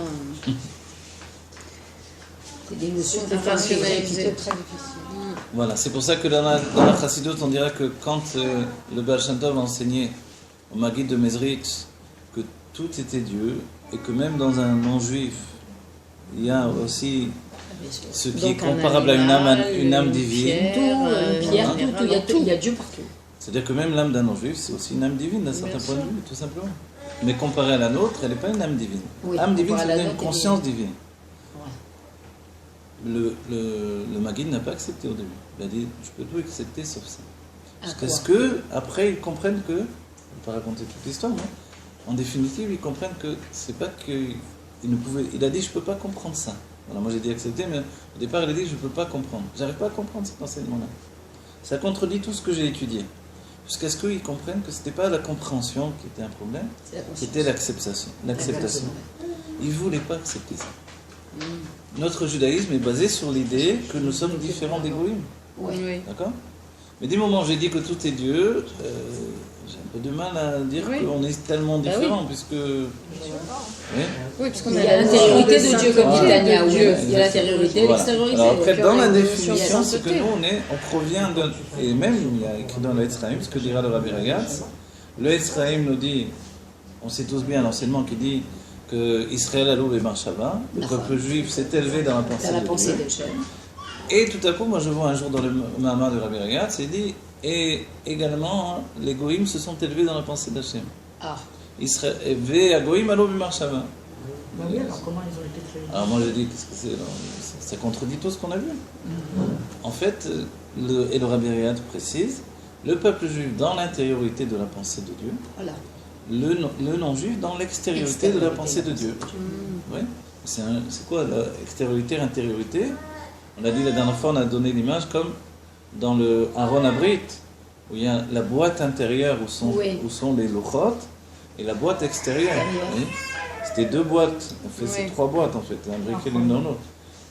C'est des notions
C'est
personnalisées.
très difficile.
Voilà, c'est pour ça que dans la Chassidoute, on dirait que quand le Baal Shem Tov enseignait au Maguid de Mezritch que tout était Dieu, et que même dans un non-juif, il y a aussi ce qui est
Donc, un
comparable
animal,
à une âme divine.
Une pierre, tout, il y a Dieu partout.
C'est-à-dire que même l'âme d'un non-juif, c'est aussi une âme divine d'un certain point de vue, tout simplement. Mais comparée à la nôtre, elle n'est pas une âme divine.
Oui,
Âme divine,
comparée à la
c'est une
nôtre,
conscience divine.
Ouais.
Le Maguid n'a pas accepté au début. Il a dit, je peux tout accepter sauf ça. Jusqu'à ce
quoi
que, après, ils comprennent que, je ne vais pas raconter toute l'histoire, mais en définitive, ils comprennent que c'est pas qu'il ne pouvait. Il a dit, je ne peux pas comprendre ça. Voilà, moi j'ai dit accepter, mais au départ, il a dit, je ne peux pas comprendre. J'arrive pas à comprendre cet enseignement-là. Ça contredit tout ce que j'ai étudié. Jusqu'à ce qu'ils comprennent que ce n'était pas la compréhension qui était un problème, c'était l'acceptation. Ils ne voulaient pas accepter ça. Notre judaïsme est basé sur l'idée que nous sommes différents des goïms.
Oui.
D'accord? Mais du moment où j'ai dit que tout est Dieu, j'ai un peu de mal à dire qu'on est tellement différents, puisque...
Oui, parce qu'on
Il y a l'intériorité de Dieu, comme dit Tanya. Il y a l'intériorité et
Voilà.
l'extériorité.
Alors après, dans la
sur
définition,
la
c'est que
sainteté.
nous, on provient de... Et même, il y a écrit dans le Etzraïm, ce que dira le Rabbi Ragaz, le Etzraïm nous dit, on sait tous bien l'enseignement qui dit que Israël a loué Marshava, le peuple juif s'est élevé dans la pensée
Dans la
de
pensée
Dieu.
d'Hachem.
Et tout à coup, moi je vois un jour dans le Mahamar de Rabbi Regat, c'est dit, et également, les goïms se sont élevés dans la pensée d'Hachem.
Ah,
Ils seraient élevés à goïm alo b'marshava.
Bah oui, alors comment ils ont été créés?
Alors moi je dis, qu'est-ce que c'est alors, ça contredit tout ce qu'on a vu. En fait, et le Rabbi Regat précise, le peuple juif dans l'intériorité de la pensée de Dieu,
voilà.
le non-juif dans l'extériorité de la pensée de Dieu. Oui. C'est quoi l'extériorité, l'intériorité? On a dit la dernière fois, on a donné l'image comme dans le Aaron Abrit, où il y a la boîte intérieure où sont les lochot, et la boîte extérieure. Oui. C'était deux boîtes, on fait ces trois boîtes en fait, imbriquées l'une dans l'autre.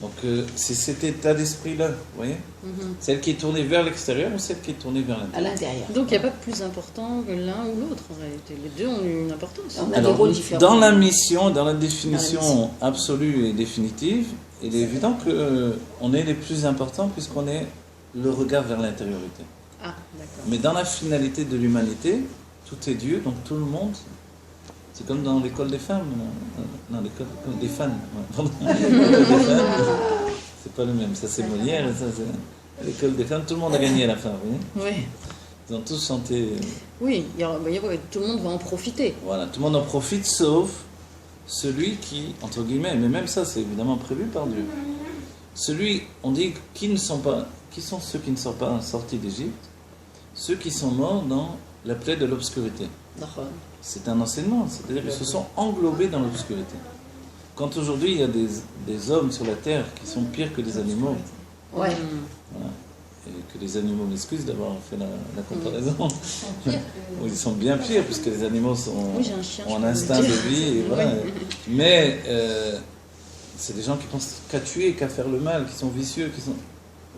Donc c'est cet état d'esprit-là, vous voyez, celle qui est tournée vers l'extérieur ou celle qui est tournée vers l'intérieur.
À l'intérieur.
Donc il n'y a pas plus important que l'un ou l'autre en réalité. Les deux ont une importance.
On a des rôles différents.
Dans la mission, dans la définition absolue et définitive, il est évident qu'on est les plus importants puisqu'on est le regard vers l'intériorité.
Ah, d'accord.
Mais dans la finalité de l'humanité, tout est Dieu, donc tout le monde. C'est comme dans l'école des femmes. Non, l'école des fans. Pardon. L'école des femmes, c'est pas le même. Ça, c'est Molière. Et ça, c'est l'école des femmes. Tout le monde a gagné à la fin, vous voyez.
Oui.
Ils ont tous chanté.
Oui, tout le monde va en profiter.
Voilà, tout le monde en profite, sauf celui qui, entre guillemets, mais même ça, c'est évidemment prévu par Dieu. Celui, on dit, qui sont ceux qui ne sont pas sortis d'Égypte? Ceux qui sont morts dans la plaie de l'obscurité.
D'accord.
C'est un enseignement, c'est-à-dire qu'ils se sont englobés dans l'obscurité. Quand aujourd'hui il y a des hommes sur la terre qui sont pires que les animaux,
Ouais.
voilà, et que les animaux m'excusent d'avoir fait la comparaison, ils sont bien pires puisque les animaux
Oui, j'ai un chien,
ont
je
un
peux
instinct
le
de
dire.
vie, et voilà. Mais c'est des gens qui pensent qu'à tuer, qu'à faire le mal, qui sont vicieux, qui sont...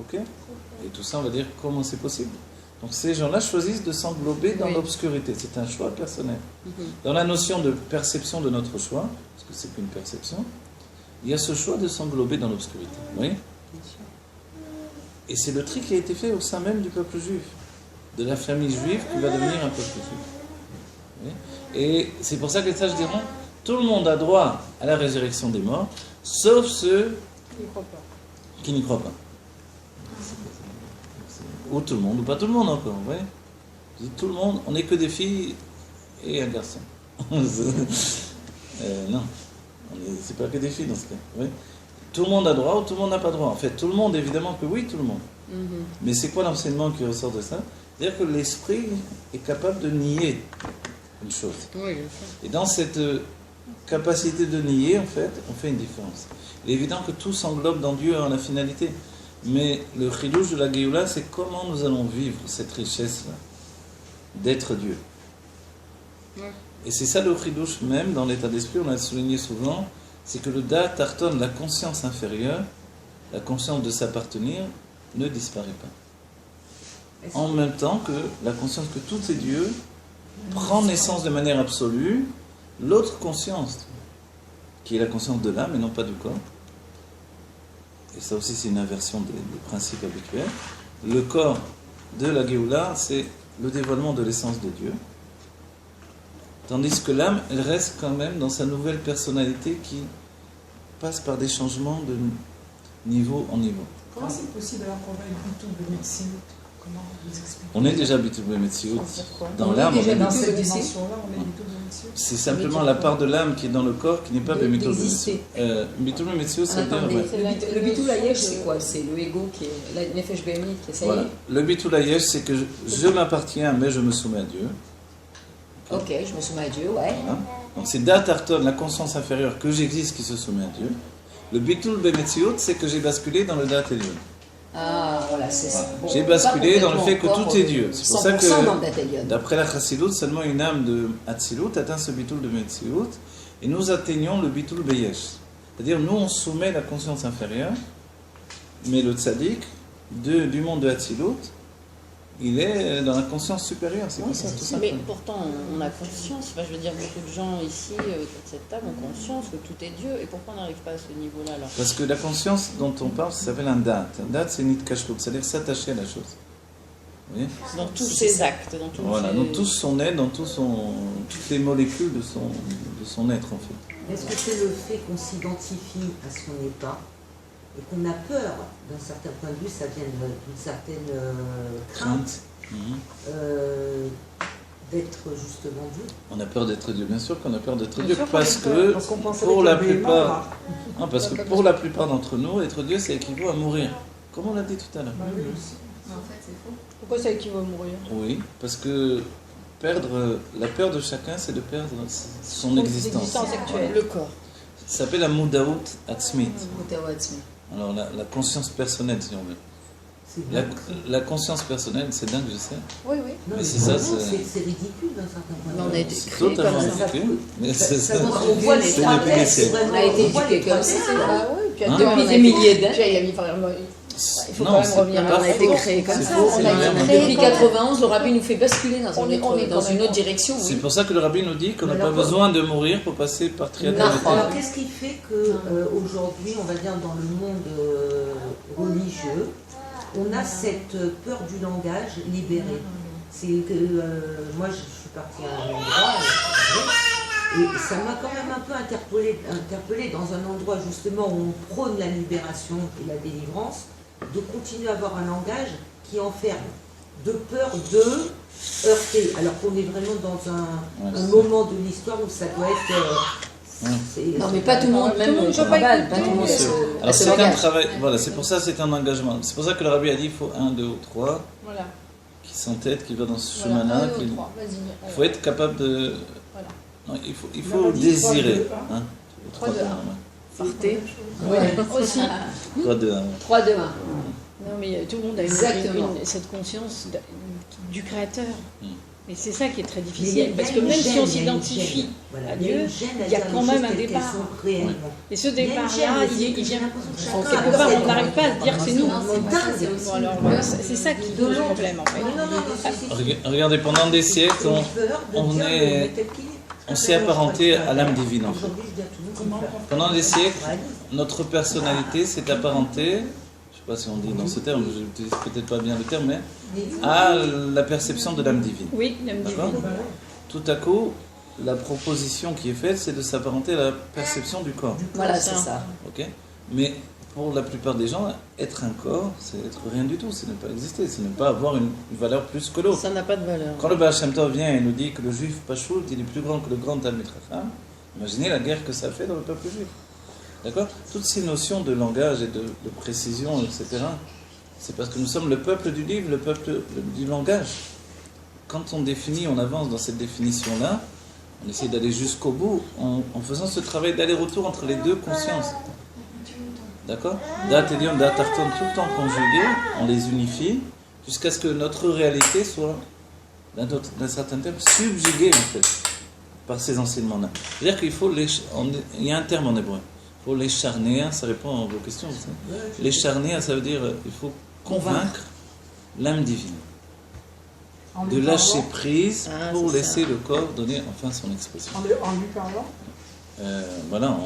Ok. Et tout ça, on va dire, comment c'est possible? Donc ces gens-là choisissent de s'englober dans l'obscurité. C'est un choix personnel. Dans la notion de perception de notre choix, parce que c'est qu'une perception, il y a ce choix de s'englober dans l'obscurité. Vous voyez? Et c'est le tri qui a été fait au sein même du peuple juif, de la famille juive qui va devenir un peuple juif. Vous voyez? Et c'est pour ça que les sages diront, tout le monde a droit à la résurrection des morts, sauf ceux qui n'y croient pas. Ou tout le monde, ou pas tout le monde encore, vous voyez. Je dis tout le monde, on n'est que des filles et un garçon. Non, c'est pas que des filles dans ce cas. Vous voyez. Tout le monde a droit ou tout le monde n'a pas droit. En fait, tout le monde, évidemment que oui, tout le monde. Mais c'est quoi l'enseignement qui ressort de ça? C'est-à-dire que l'esprit est capable de nier une chose.
Oui,
et dans cette capacité de nier, en fait, on fait une différence. Il est évident que tout s'englobe dans Dieu en la finalité. Mais le chidouche de la Géoula, c'est comment nous allons vivre cette richesse-là, d'être Dieu. Et c'est ça le chidouche même, dans l'état d'esprit, on l'a souligné souvent, c'est que le Da'at Tarton, la conscience inférieure, la conscience de s'appartenir, ne disparaît pas. En même temps que la conscience que tout est Dieu prend naissance de manière absolue, l'autre conscience, qui est la conscience de l'âme et non pas du corps. Et ça aussi c'est une inversion des principes habituels. Le corps de la Géoula, c'est le dévoilement de l'essence de Dieu. Tandis que l'âme, elle reste quand même dans sa nouvelle personnalité qui passe par des changements de niveau en niveau.
Comment c'est possible alors qu'on va être tout de médecine? Comment vous expliquez?
On est déjà Bitoul Metsiout. Dans l'âme, on est
dans cette dimension-là, on est Bitoul Metsiout.
c'est simplement la part de l'âme qui est dans le corps qui n'est pas Bitoul Metsiout. Bitoul Metsiout, ça veut dire...
Le bitou laïesh, c'est quoi? C'est le ego qui est la nefesh behemit qui est ça.
Voilà. Le Bitoul Laïesh, c'est que je m'appartiens, mais je me soumets à Dieu.
Ok, je me soumets à Dieu, ouais.
Voilà. Donc c'est Da'at Tarton, la conscience inférieure, que j'existe, qui se soumet à Dieu. Le Bitoul Bemetsiout, c'est que j'ai basculé dans le Da'at Elyon.
Ah, voilà, c'est ça. Bon,
J'ai basculé dans le fait que tout est Dieu. C'est pour ça
que,
d'après la Chassidoute, seulement une âme de Hatzilut atteint ce Bitoul de Metsiout, et nous atteignons le Bitoul Beyesh. C'est-à-dire, nous, on soumet la conscience inférieure, mais le tzaddik, du monde de Hatzilut, il est dans la conscience supérieure. C'est pour ça, tout ça.
Mais pourtant, on a conscience. Enfin, je veux dire, beaucoup de gens ici, autour de cette table, ont conscience que tout est Dieu. Et pourquoi on n'arrive pas à ce niveau-là alors?
Parce que la conscience dont on parle, ça s'appelle un date. Un date, c'est nit kashlut, c'est-à-dire s'attacher à la chose. Vous voyez?
Dans tous ses actes, dans tous
voilà,
ses...
dans tout son être, dans toutes les molécules de son être, en fait.
Est-ce que c'est le fait qu'on s'identifie à son état et qu'on a peur, d'un certain point de vue, ça vient d'une certaine crainte d'être justement Dieu.
On a peur d'être Dieu, bien sûr qu'on a peur d'être
Bien
Dieu,
sûr qu'on
parce
a peur,
que
parce qu'on pense
pour
avec
la
le béhémoth,
plupart,
là.
non, parce que pour la plupart d'entre nous, être Dieu, ça équivaut à mourir. Comme on l'a dit tout à l'heure.
Bah oui, aussi.
Mais en fait, c'est faux.
Pourquoi ça équivaut à mourir?
Oui, parce que la peur de chacun, c'est de perdre son existence.
Actuelle. Le corps.
Ça s'appelle la Moudaout Atzmit.
Moutawatsmi.
Alors la conscience personnelle, si on veut.
C'est
La,
dingue.
la conscience personnelle, c'est dingue, je sais.
Oui, oui.
Non,
Mais c'est ça,
vraiment,
c'est-
c'est ridicule d'un certain point de
Mais
vue.
on a été
C'est
créé
totalement
comme ça.
ridicule. Mais c'est ça.
On voit les
c'est
trois
depuis
têtes,
les siècles.
vraiment,
On a été
on voit les
éduqués comme
trois
ça.
têtes.
Ah oui, puis
Hein
attends,
Depuis
on a
des
été-
milliers d'années.
Puis il y a mis, enfin, il faut
Non,
quand même
c'est
revenir.
pas
On a été
faux.
créé comme
C'est
ça.
faux,
On
c'est
a
vrai.
été
Depuis 91, le rabbi nous fait basculer dans,
On est quand
une
même-
autre direction.
C'est
Oui.
pour ça que le rabbi nous dit qu'on n'a
Mais
pas
alors,
besoin de mourir pour passer par triade.
Non.
Alors, qu'est-ce qui fait que aujourd'hui, on va dire dans le monde religieux, on a cette peur du langage libéré? C'est que moi, je suis partie à un endroit et ça m'a quand même un peu interpellée dans un endroit justement où on prône la libération et la délivrance, de continuer à avoir un langage qui enferme, de peur de heurter, alors qu'on est vraiment dans un moment de l'histoire où ça doit être...
Non, mais pas tout le monde, même
monde
je
peut pas
pas
écouter,
tout le monde
Bien sûr.
se
Alors
se
c'est un
bagage.
travail, voilà, c'est pour ça c'est un engagement. C'est pour ça que le rabbi a dit il faut 1, 2 ou 3
Voilà.
qui s'entêtent, qui va dans ce
Voilà,
chemin-là.
un, deux,
qui-
trois, vas-y.
Il faut être capable de.
Voilà.
Non, il
Il
faut
a pas dit trois,
désirer.
deux, un.
Hein.
3, 2, 1.
Partez.
Aussi.
3, 2, 1.
3, 2, 1.
Non, mais tout le monde a
Exactement.
cette conscience du créateur.
Mm.
Et c'est ça qui est très
Mais
difficile. Parce que
une
même si
gêne,
on
il y a une
s'identifie
gêne. Voilà,
à
il y a
Dieu,
une gêne à
il y a
dire
quand
les
même
choses
un
telles qu'elles
départ.
sont réellement.
Et ce
Il y a une
départ-là,
gêne,
il
j'ai
vient.
l'impression que chacun
Quelque
a
part,
sa
on n'arrive pas à se dire c'est nous.
C'est dingue.
Bon, alors, voilà, c'est ça qui pose problème en fait.
Non, non, non, c'est
Regardez, pendant des siècles, on s'est apparenté à l'âme divine en fait. Pendant des siècles, notre personnalité s'est apparentée, je ne sais pas si on dit dans ce terme, je n'utilise peut-être pas bien le terme, mais à la perception de l'âme divine.
Oui, l'âme
D'accord.
divine.
Tout à coup, la proposition qui est faite, c'est de s'apparenter à la perception du corps.
Voilà, c'est ça.
Ok. Mais pour la plupart des gens, être un corps, c'est être rien du tout, c'est ne pas exister, c'est ne pas avoir une valeur plus que l'autre.
Ça n'a pas de valeur.
Quand le Baal Shem Tov vient et nous dit que le juif Pachout, il est plus grand que le grand Talmid Chacham, imaginez la guerre que ça fait dans le peuple juif. D'accord. Toutes ces notions de langage et de précision, etc., c'est parce que nous sommes le peuple du livre, le peuple du langage. Quand on définit, on avance dans cette définition-là, on essaie d'aller jusqu'au bout en faisant ce travail d'aller-retour entre les deux consciences. D'accord. Dat et Dion, Dat Arton, tout le temps conjugués, on les unifie, jusqu'à ce que notre réalité soit, d'un certain terme, subjuguée en fait, par ces enseignements-là. C'est-à-dire qu'il faut il y a un terme en hébreu. Il faut les charnéa, ça répond à vos questions. Les charnéa, ça veut dire il faut convaincre l'âme divine
En
de
lui
lâcher
parlant,
cest
Ah,
pour
c'est
laisser le corps donner enfin son expression.
en lui parlant,
Voilà,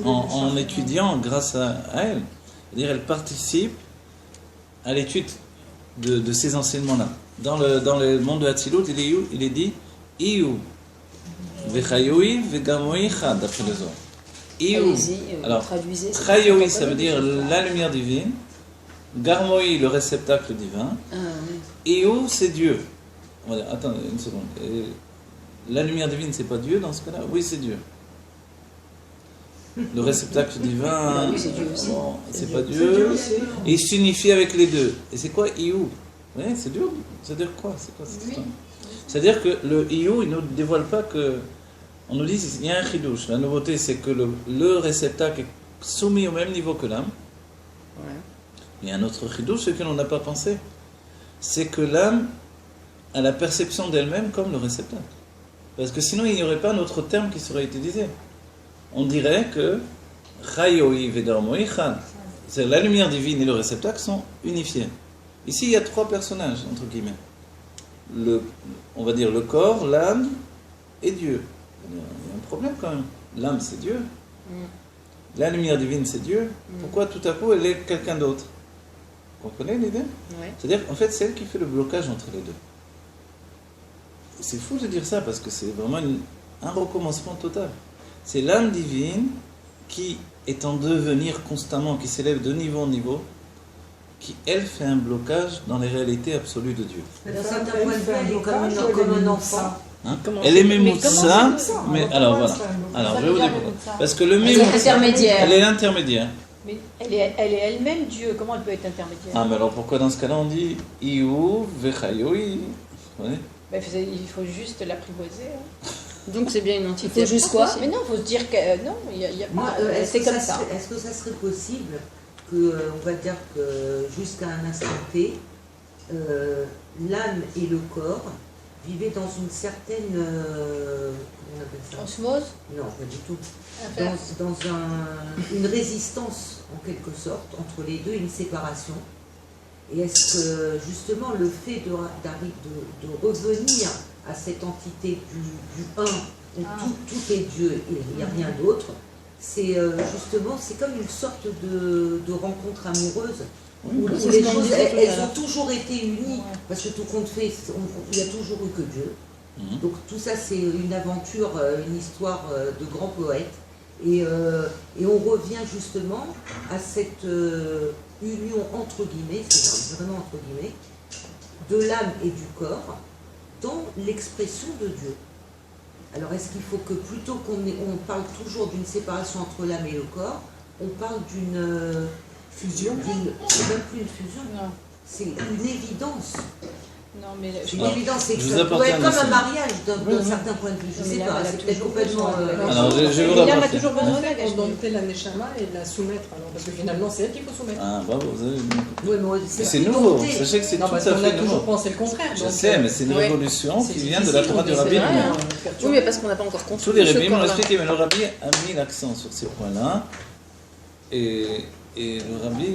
en étudiant grâce à elle. C'est-à-dire elle participe à l'étude de ces enseignements-là. Dans le monde de Hatzilut, il est dit Iyu, Vechayoui, Vegamoi Chad, d'après les autres. Iyu,
Allez-y,
alors,
traduisez.
Chayoui, ça veut dire la lumière divine. Garmoi, le réceptacle divin.
Ah, oui.
Iyu, c'est Dieu. Voilà, attendez une seconde. La lumière divine, c'est pas Dieu dans ce cas-là? Oui, c'est Dieu. Le réceptacle divin,
Oui, c'est Dieu aussi.
bon, c'est pas
c'est Dieu
Dieu.
aussi.
Et il s'unifie avec les deux. Et c'est quoi Iyu? Oui, c'est Dieu. C'est-à-dire quoi? C'est quoi cette histoire? C'est-à-dire que le Iyu, il ne nous dévoile pas que. On nous dit qu'il y a un chidouche. La nouveauté, c'est que le réceptacle est soumis au même niveau que l'âme.
Ouais.
Il y a un autre chidouche, ce que l'on n'a pas pensé. C'est que l'âme a la perception d'elle-même comme le réceptacle. Parce que sinon, il n'y aurait pas un autre terme qui serait utilisé. On dirait que Chayoi Vedarmoi Chad, c'est-à-dire la lumière divine et le réceptacle sont unifiés. Ici, il y a trois personnages, entre guillemets. On va dire le corps, l'âme et Dieu. Il y a un problème quand même. L'âme, c'est Dieu. La lumière divine, c'est Dieu. Pourquoi tout à coup, elle est quelqu'un d'autre? Vous comprenez l'idée?
Ouais.
C'est-à-dire qu'en fait, c'est elle qui fait le blocage entre les deux. C'est fou de dire ça, parce que c'est vraiment un recommencement total. C'est l'âme divine qui est en devenir constamment, qui s'élève de niveau en niveau, qui, elle, fait un blocage dans les réalités absolues de Dieu.
D'un certain point de vue, elle est comme un enfant.
Hein?
Comment
Elle
c'est-
est
mais
Memoussa,
comment
mais
Alors,
alors
pourquoi
voilà.
c'est un
Alors
Ça
je vais vous
veut
dire
dire
pourquoi.
ça.
Parce que le
Elle est
Memoussa,
intermédiaire.
elle est l'intermédiaire.
Mais elle est elle-même Dieu. Comment elle peut être intermédiaire?
Ah, mais alors pourquoi dans ce cas-là on dit Iou Vechayoi?
Ben, il faut juste l'apprivoiser. Hein.
Donc c'est bien une
Il
entité.
faut juste quoi?
Mais non, il faut se dire que non, il y a
Moi,
pas. C'est comme ça.
Est-ce que ça serait possible que, on va dire que jusqu'à un instant T, l'âme et le corps vivaient dans une certaine, comment on appelle ça?
Osmose.
Non, pas du tout.
Inverse.
Dans une résistance en quelque sorte entre les deux, une séparation. Et est-ce que justement le fait de revenir à cette entité du un, où tout est Dieu et il n'y a rien d'autre, c'est justement, c'est comme une sorte de rencontre amoureuse, où
c'est
les
ce qu'on
choses,
disait tout à
elles
l'heure.
ont toujours été unies, parce que tout compte fait, il n'y a toujours eu que Dieu. Donc tout ça c'est une aventure, une histoire de grands poètes. Et on revient justement à cette union entre guillemets, c'est vraiment entre guillemets, de l'âme et du corps dans l'expression de Dieu. Alors est-ce qu'il faut que plutôt on parle toujours d'une séparation entre l'âme et le corps, on parle d'une
Fusion.
c'est même plus une fusion,
Non,
c'est une évidence.
non, mais
C'est une évidence, c'est que
je vous
ça
apporte
pourrait être
un
comme un
enseignement.
mariage d'un certain point de vue. Je
Mais
sais
l'âme,
pas,
elle a
c'est peut-être
toujours
complètement.
besoin.
Alors je vais vous
l'âme a
rapporter.
toujours besoin
On
d'engagement.
dompter la Neshama et la soumettre, alors, parce que finalement, c'est elle qu'il faut soumettre.
Ah, bravo, vous avez.
Ouais, mais
C'est
plus
nouveau,
dompté.
sachez que c'est
Non,
tout
parce
à
qu'on a
fait
toujours
nouveau.
pensé le contraire.
Je
donc,
sais, mais c'est une
ouais.
révolution
c'est
qui vient de la
difficile,
Torah du
donc,
Rabbi
c'est vrai,
lui-même.
hein,
Oui, mais parce qu'on n'a pas encore construit
Tous les
ce
rabbins m'ont
corps-là.
expliqué, mais le Rabbi a mis l'accent sur ces points-là. Et le Rabbi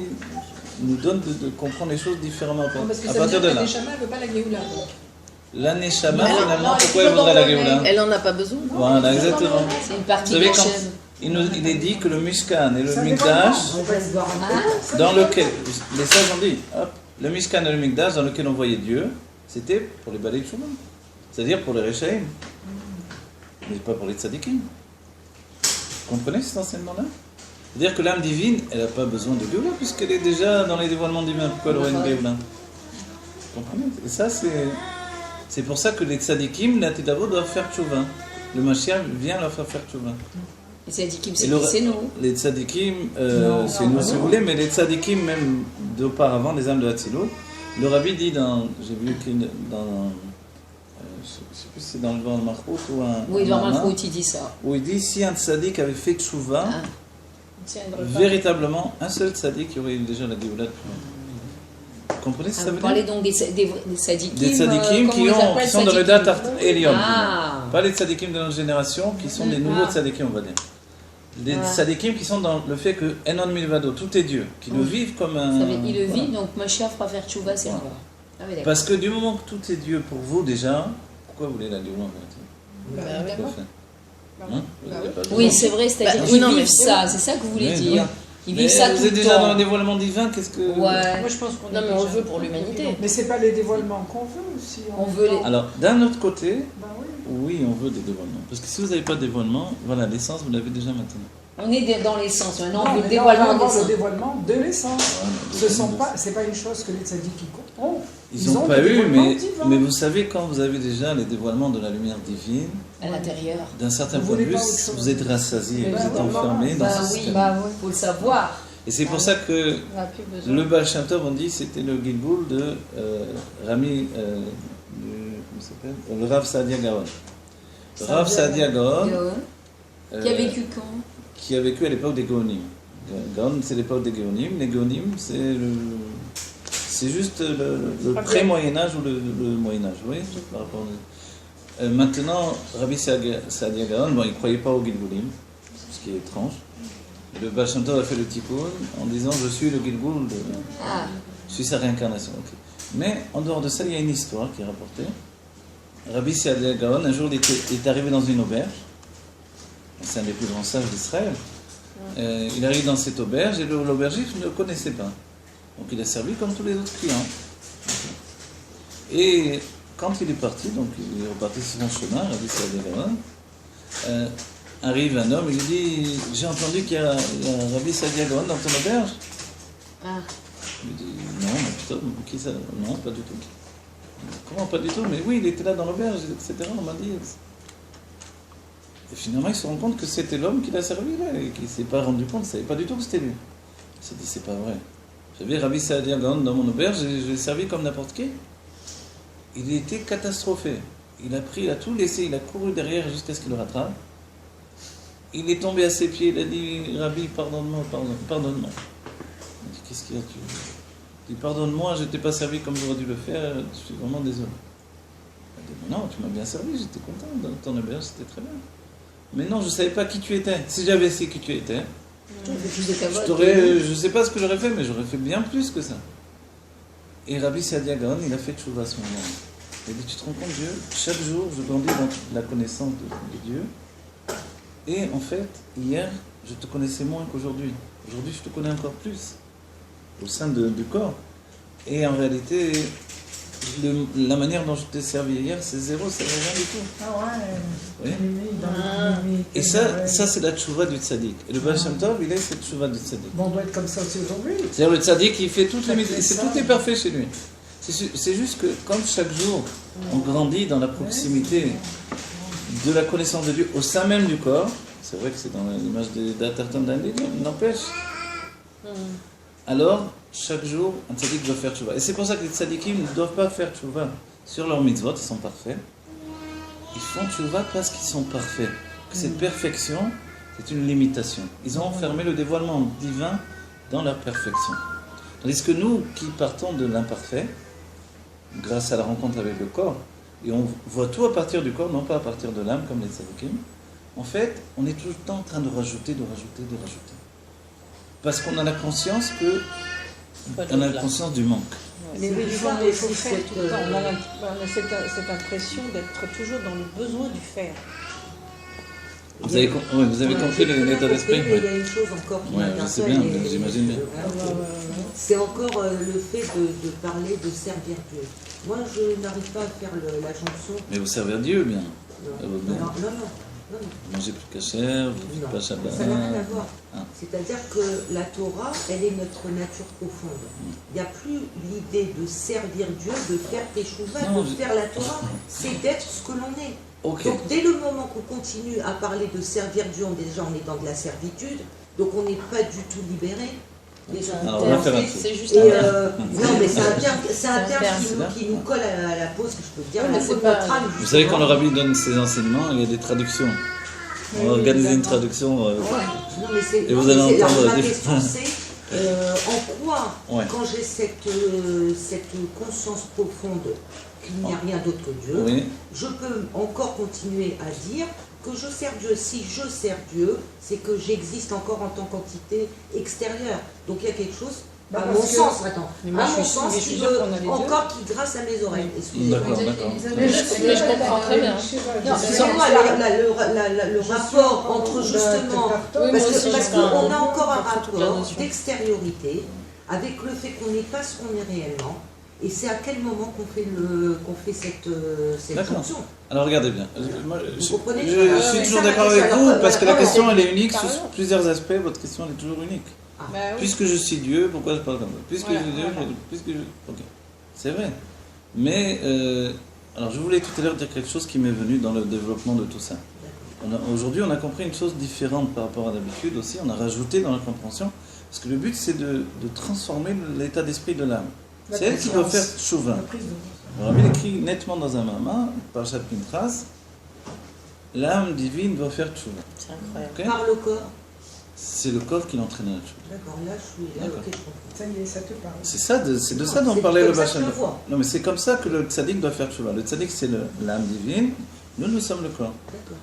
nous donne de comprendre les choses différemment
Non, parce que
à
ça veut
partir
dire
de
que la
là.
Neshama ne veut pas la Géoula. donc.
La Neshama,
Alors,
finalement,
non, elle est
pourquoi elle
toujours
voudrait la
dans le
Géoula?
Elle n'en a pas besoin.
Voilà, exactement.
C'est une
Vous
partie
savez,
de
quand
chaîne.
il est dit que le Mishkan et le
Ça dépend.
Mikdash,
On va se voir en
dans lequel, les sages ont dit, hop, le Mishkan et le Mikdash dans lequel on voyait Dieu, c'était pour les Balei Tchouva, c'est-à-dire pour les Rechaïm, mais pas pour les Tzadikim. Vous comprenez cet enseignement-là? C'est-à-dire que l'âme divine, elle n'a pas besoin de Géoula, puisqu'elle est déjà dans les dévoilements divins. Pourquoi elle aurait une Géoula? Vous comprenez? Et ça, c'est pour ça que les Tzadikim, la Tidavo, doivent faire Tchouva. Le Mashiach vient leur faire Tchouva.
Et c'est dit
Et le-
c'est nous.
Les tzadikim, c'est nous si vous voulez, mais les tzadikim, même d'auparavant, les âmes de Hatzilut, le Rabbi dit j'ai vu dans, je sais plus si c'est dans le Vent de Malchut ou un.
Oui, dans
un Mama,
Malchut, il dit ça.
où il dit si un tzadik avait fait tchouva,
Ah.
véritablement, un seul tzadik, il y aurait eu déjà la Géoula depuis longtemps. Vous comprenez ce que
Ah,
ça
vous
veut
parlez
dire?
donc des sadikim.
Des tzadikim
comment on les appelle,
qui sont dans le
sadikim?
Dat Elion.
Ah.
Pas les tzadikim de notre génération, qui sont des nouveaux tzadikim, on va dire. Les tzadikim qui sont dans le fait que Enon Milvado, tout est Dieu, qui le vivent comme un.
Ça veut- il le
voilà.
vit, donc Mashiach fera faire tchouva, c'est
Voilà.
vrai. Ah oui, d'accord.
Parce que du moment que tout est Dieu pour vous déjà, pourquoi vous voulez la Géoula en vérité?
Bah,
Tout à
évidemment.
fait.
Bah
Hein?
oui.
Vous
Bah
avez
oui.
pas besoin.
Oui, c'est vrai, c'est-à-dire
Bah,
qu'ils
oui, non, mais-
vivent ça, c'est ça que vous voulez
Oui,
dire.
oui.
Ils
Mais
vivent ça tout
vous êtes
le
déjà dans le
temps.
dévoilement divin, qu'est-ce que.
Ouais.
Moi, je pense qu'on
Non,
est
mais on le
déjà-
veut pour l'humanité.
Mais c'est pas les dévoilements qu'on veut aussi. en
On
même
veut
temps.
les-
Alors, d'un autre côté,
Ben oui.
oui, on veut des dévoilements. Parce que si vous n'avez pas de dévoilement, voilà, l'essence, vous l'avez déjà maintenant.
On est dans l'essence. Maintenant, on
Non,
veut
mais
le
là, on va
dévoilement
avoir
des
le
saints.
dévoilement de l'essence.
Voilà,
C'est pas une chose que les tzadikim ont.
Ils n'ont
ont
pas
des
eu,
dévoilements
mais
divins.
vous savez, quand vous avez déjà les dévoilements de la lumière divine,
À l'intérieur.
d'un certain
Vous
point de
voulez
vue,
pas autre chose.
vous êtes rassasié, vous
Bah
êtes
oui,
enfermé dans
Bah
ce
oui,
système.
faut le savoir.
Et c'est pour ça que
On n'a plus besoin.
le Baal Shem Tov, on dit, c'était le Gilboul de Rami, comment ça s'appelle, le Rav Saadia Gaon. Le Rav Saadia Gaon,
Qui a vécu quand?
qui a vécu à l'époque des Gaonim. Gaon, c'est l'époque des Gaonim. Les Gaonim, c'est juste le pré-Moyen-Âge ou le Moyen-Âge, vous voyez, par rapport à... maintenant, Rabbi Saadia Gaon, bon, il ne croyait pas au Gilgoulim, ce qui est étrange. Le Baal Shem Tov a fait le tikkun en disant je suis le Gilgoul,
Ah,
je suis sa réincarnation. Ok. Mais en dehors de ça, il y a une histoire qui est rapportée. Rabbi Saadia Gaon, un jour, il est arrivé dans une auberge. C'est un des plus grands sages d'Israël. Il arrive dans cette auberge et l'aubergiste ne le connaissait pas. Donc il a servi comme tous les autres clients. Et quand il est parti, donc il est reparti sur son chemin, Rabbi Saadia Gaon, arrive un homme, il lui dit, j'ai entendu qu'il y a Rabbi Saadia Gaon dans ton auberge.
Ah.
Il lui dit, non, mais putain, qui ça? Non, pas du tout. Comment pas du tout? Mais oui, il était là dans l'auberge, etc. On m'a dit. Et finalement, il se rend compte que c'était l'homme qui l'a servi là, et qu'il ne s'est pas rendu compte, il ne savait pas du tout que c'était lui. Il s'est dit, c'est pas vrai. J'avais Rabbi Saadia Gaon dans mon auberge, et je l'ai servi comme n'importe qui. Il était catastrophé. Il a pris, il a tout laissé, il a couru derrière jusqu'à ce qu'il le rattrape. Il est tombé à ses pieds, il a dit, Rabbi, pardonne-moi, pardonne-moi. Il dit, qu'est-ce qu'il y a? Il dit, pardonne-moi, je ne t'ai pas servi comme j'aurais dû le faire, je suis vraiment désolé. Il dit, non, tu m'as bien servi, j'étais content, dans ton auberge, c'était très bien. Mais non, je ne savais pas qui tu étais. Si j'avais su qui tu étais, je ne sais pas ce que j'aurais fait, mais j'aurais fait bien plus que ça. Et Rabbi Saadia Gaon, il a fait tchouva à ce moment-là. Il a dit, tu te rends compte, Dieu, chaque jour, je grandis dans la connaissance de Dieu. Et en fait, hier, je te connaissais moins qu'aujourd'hui. Aujourd'hui, je te connais encore plus, au sein du corps. Et en réalité, la manière dont je t'ai servi hier, c'est zéro, c'est rien du tout.
Ah ouais.
Oui. Et ça c'est la tchouva du tzaddik. Et le Baal Shem Tov, il est cette tchouva du tzaddik.
Bon, on doit être comme ça aussi aujourd'hui.
C'est-à-dire le tzaddik, il fait toutes les mitzvot, tout est parfait chez lui. C'est juste que, comme chaque jour, on grandit dans la proximité de la connaissance de Dieu au sein même du corps, c'est vrai que c'est dans l'image d'Atarton d'Andy, n'empêche. Alors, chaque jour, un tzaddik doit faire tchouva. Et c'est pour ça que les tzaddikim ne doivent pas faire tchouva sur leurs mitzvot, ils sont parfaits. Ils font tchouva parce qu'ils sont parfaits. Que cette perfection, c'est une limitation. Ils ont enfermé le dévoilement divin dans leur perfection. Tandis que nous, qui partons de l'imparfait, grâce à la rencontre avec le corps, et on voit tout à partir du corps, non pas à partir de l'âme, comme les tzaddikim, en fait, on est tout le temps en train de rajouter. Parce qu'on a la conscience du manque.
Mais oui, il faut faire tout le temps. On a cette impression d'être toujours dans le besoin du faire.
Vous avez compris l'état d'esprit?
Mais il y a une chose encore qui
je sais bien, j'imagine bien.
C'est encore le fait de parler de servir Dieu. Moi, je n'arrive pas à faire la jonction.
Mais vous servez Dieu bien.
Non.
Mangez plus cachère, vous ne faites pas Shabbat.
Ça n'a rien à voir. C'est-à-dire que la Torah, elle est notre nature profonde. Il n'y a plus l'idée de servir Dieu, de faire teshuva, de faire la Torah. C'est d'être ce que l'on est.
Okay.
Donc dès le moment qu'on continue à parler de servir Dieu, déjà on est dans de la servitude, donc on n'est pas du tout libéré.
Alors, on va faire un
c'est juste un terme.
Non, mais c'est un terme qui nous colle à la peau, ce que je peux dire.
Oui, mais c'est pas...
Vous savez, quand le rabbi donne ses enseignements, il y a des traductions. On va organiser une traduction. Et vous allez entendre.
La question, c'est en quoi, quand j'ai cette conscience profonde qu'il n'y a rien d'autre que Dieu, je peux encore continuer à dire que je sers Dieu. Si je sers Dieu, c'est que j'existe encore en tant qu'entité extérieure. Donc il y a quelque chose, à mon sens, qui veut encore qui grâce à mes oreilles. Excusez-moi.
D'accord.
Mais je comprends très bien.
C'est moi le rapport entre justement, parce qu'on a encore un rapport d'extériorité avec le fait qu'on n'est pas ce qu'on est réellement. Et c'est à quel moment qu'on fait cette fonction.
Alors regardez bien.
Vous comprenez?
Je suis toujours d'accord avec vous parce que la question elle est unique sur plusieurs aspects. Votre question elle est toujours unique. Puisque je suis Dieu, pourquoi je parle comme ça? Puisque je suis Dieu, ok. C'est vrai. Mais alors je voulais tout à l'heure dire quelque chose qui m'est venu dans le développement de tout ça. Aujourd'hui on a compris une chose différente par rapport à d'habitude aussi. On a rajouté dans la compréhension parce que le but c'est de transformer l'état d'esprit de l'âme. C'est elle qui doit faire tchouva. Le Rabbi écrit nettement dans un mama, par Parashat Pinchas, l'âme divine doit faire tchouva.
C'est incroyable.
Okay?
Par le corps.
C'est le corps qui l'entraîne à la tchouva.
D'accord, là je suis là, ok, je comprends.
Ça y est, ça te parle.
C'est de ça dont parlait le Baal Shem Tov.
vois.
Non mais c'est comme ça que le tzaddik doit faire tchouva. Le tzaddik c'est l'âme divine, nous sommes le corps.
D'accord.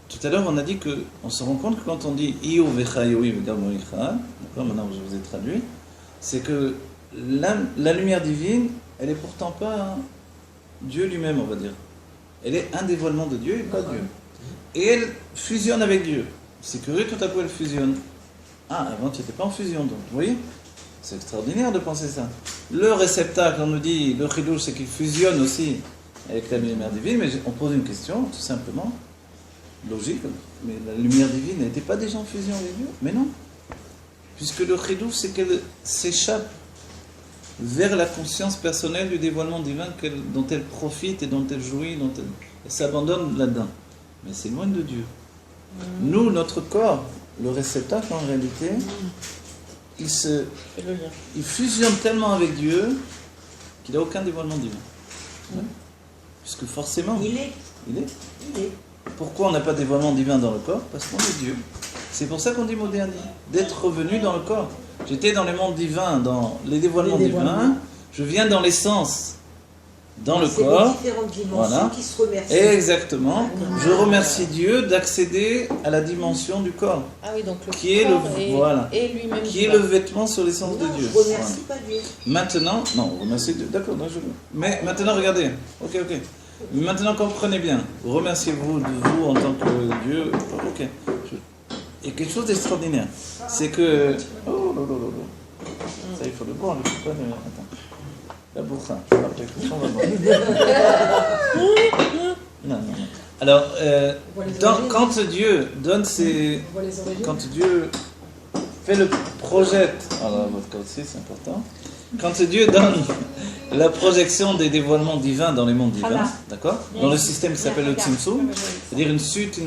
Tout à l'heure on a dit qu'on se rend compte que quand on dit Iyu vecha Iyu vegam icha, d'accord, maintenant je vous ai traduit, c'est que la lumière divine, elle est pourtant pas Dieu lui-même, on va dire. Elle est un dévoilement de Dieu et pas Dieu. Et elle fusionne avec Dieu. C'est curieux, tout à coup elle fusionne. Ah, avant tu n'étais pas en fusion, donc vous voyez? C'est extraordinaire de penser ça. Le réceptacle, on nous dit, le chidouche, c'est qu'il fusionne aussi avec la lumière divine, mais on pose une question, tout simplement. logique, mais la lumière divine n'était pas déjà en fusion avec Dieu? Mais non. Puisque le chidouche, c'est qu'elle s'échappe vers la conscience personnelle du dévoilement divin dont elle profite et dont elle jouit, elle s'abandonne là-dedans. Mais c'est loin de Dieu. Nous, notre corps, le réceptacle en réalité, il fusionne tellement avec Dieu qu'il n'a aucun dévoilement divin. Puisque forcément, il est. Pourquoi on n'a pas de dévoilement divin dans le corps? Parce qu'on est Dieu. C'est pour ça qu'on dit mot dernier, d'être revenu dans le corps. J'étais dans les mondes divins, dans les dévoilements divins, je viens dans l'essence, dans le corps.
C'est les différentes dimensions qui se remercient.
Exactement. Je remercie Dieu d'accéder à la dimension du corps.
Ah oui, donc le
qui est
corps est lui-même
qui est le vêtement sur l'essence de Dieu.
Je remercie pas Dieu.
Maintenant, non, remerciez Dieu, d'accord, mais maintenant regardez, ok. Maintenant comprenez bien, vous remerciez-vous de vous en tant que Dieu, ok. Et quelque chose d'extraordinaire, c'est que... Oh, ça il faut le boire, il faut pas... Attends. La bourra, après tout ça, on va boire. Non. Alors, quand Dieu donne ses... Quand Dieu fait le projette... Alors, votre cas aussi, c'est important. Quand Dieu donne la projection des dévoilements divins dans les mondes divins, d'accord, dans le système qui s'appelle le Tzimtzum, c'est-à-dire une suite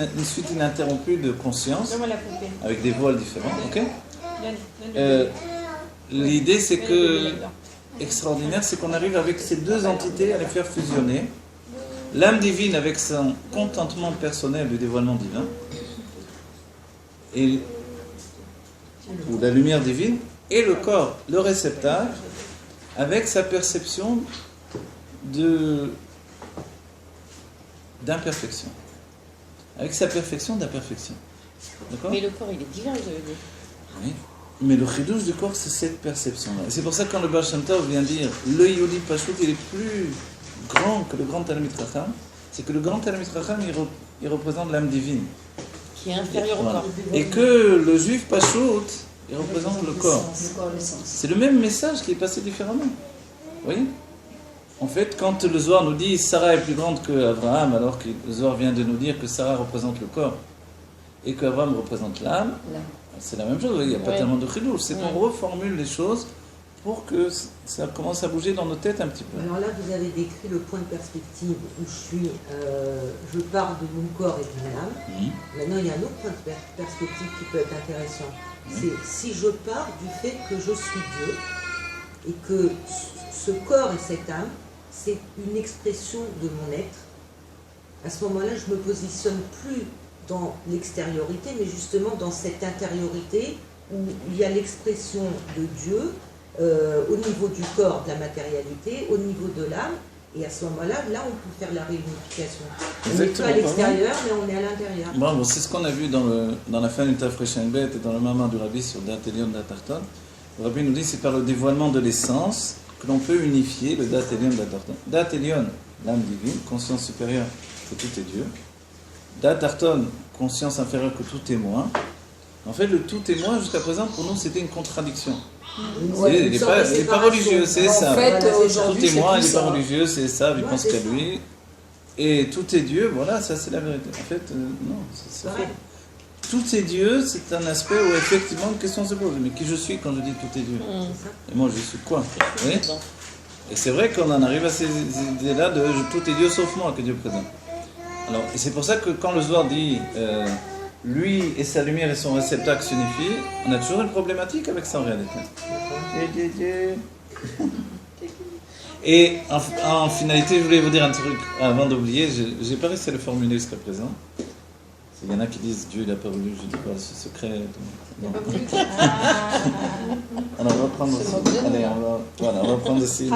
ininterrompue de conscience, avec des voiles différents, ok. L'idée, c'est que, extraordinaire, c'est qu'on arrive avec ces deux entités à les faire fusionner. L'âme divine avec son contentement personnel du dévoilement divin, ou la lumière divine, et le corps, le réceptacle, avec sa perception d'imperfection. Avec sa perfection d'imperfection. D'accord ?
Mais le corps, il est divin, vous avez dit.
Oui. Mais le chidouche du corps, c'est cette perception-là. Et c'est pour ça que quand le Baal Shem Tov vient dire le Yodi Pashut, il est plus grand que le grand Talmid Chacham, c'est que le grand Talmid Chacham, il représente l'âme divine.
Qui est inférieur au corps.
Et que le juif Pashut, il représente le corps. C'est le même message qui est passé différemment. Vous voyez ? En fait, quand le Zohar nous dit Sarah est plus grande que Abraham, alors que le Zohar vient de nous dire que Sarah représente le corps et qu'Abraham représente l'âme, c'est la même chose. Il n'y a pas tellement de chidouche. C'est qu'on reformule les choses pour que ça commence à bouger dans nos têtes un petit peu.
Alors là, vous avez décrit le point de perspective où je pars de mon corps et de mon âme. Maintenant, il y a un autre point de perspective qui peut être intéressant. C'est si je pars du fait que je suis Dieu et que ce corps et cette âme, c'est une expression de mon être, à ce moment-là, je me positionne plus dans l'extériorité, mais justement dans cette intériorité où il y a l'expression de Dieu au niveau du corps, de la matérialité, au niveau de l'âme, et à ce moment-là, là, on peut faire la réunification. On n'est pas à l'extérieur, mais on est à l'intérieur.
Bon, c'est ce qu'on a vu dans la fin du Tafreshenbet et dans le Mamar du Rabbi sur Dat Elyon, Dat Tarton. Le Rabbi nous dit que c'est par le dévoilement de l'essence que l'on peut unifier le Dat Elyon, Dat Tarton. Dat Elyon, l'âme divine, conscience supérieure que tout est Dieu. Dat Tarton, conscience inférieure que tout est moi. En fait, le tout est moi, jusqu'à présent, pour nous, c'était une contradiction. Il n'est pas religieux, c'est ça. Tout est moi, il n'est pas religieux, c'est ça, il pense qu'à lui. Et tout est Dieu, voilà, ça c'est la vérité. En fait, non, c'est faux. Tout est Dieu, c'est un aspect où effectivement une question se pose. Mais qui je suis quand je dis tout est Dieu? Et moi, je suis quoi? Oui. Et c'est vrai qu'on en arrive à ces idées-là de tout est Dieu sauf moi, que Dieu présente. Alors, et c'est pour ça que quand le Zohar dit lui et sa lumière et son réceptacle s'unifient, on a toujours une problématique avec ça en réalité. Et en finalité, je voulais vous dire un truc avant d'oublier, j'ai pas réussi à le formuler jusqu'à présent. Il y en a qui disent Dieu il n'a pas voulu, je dis pas, ce secret. Non. Alors on va prendre aussi. Allez, on va prendre aussi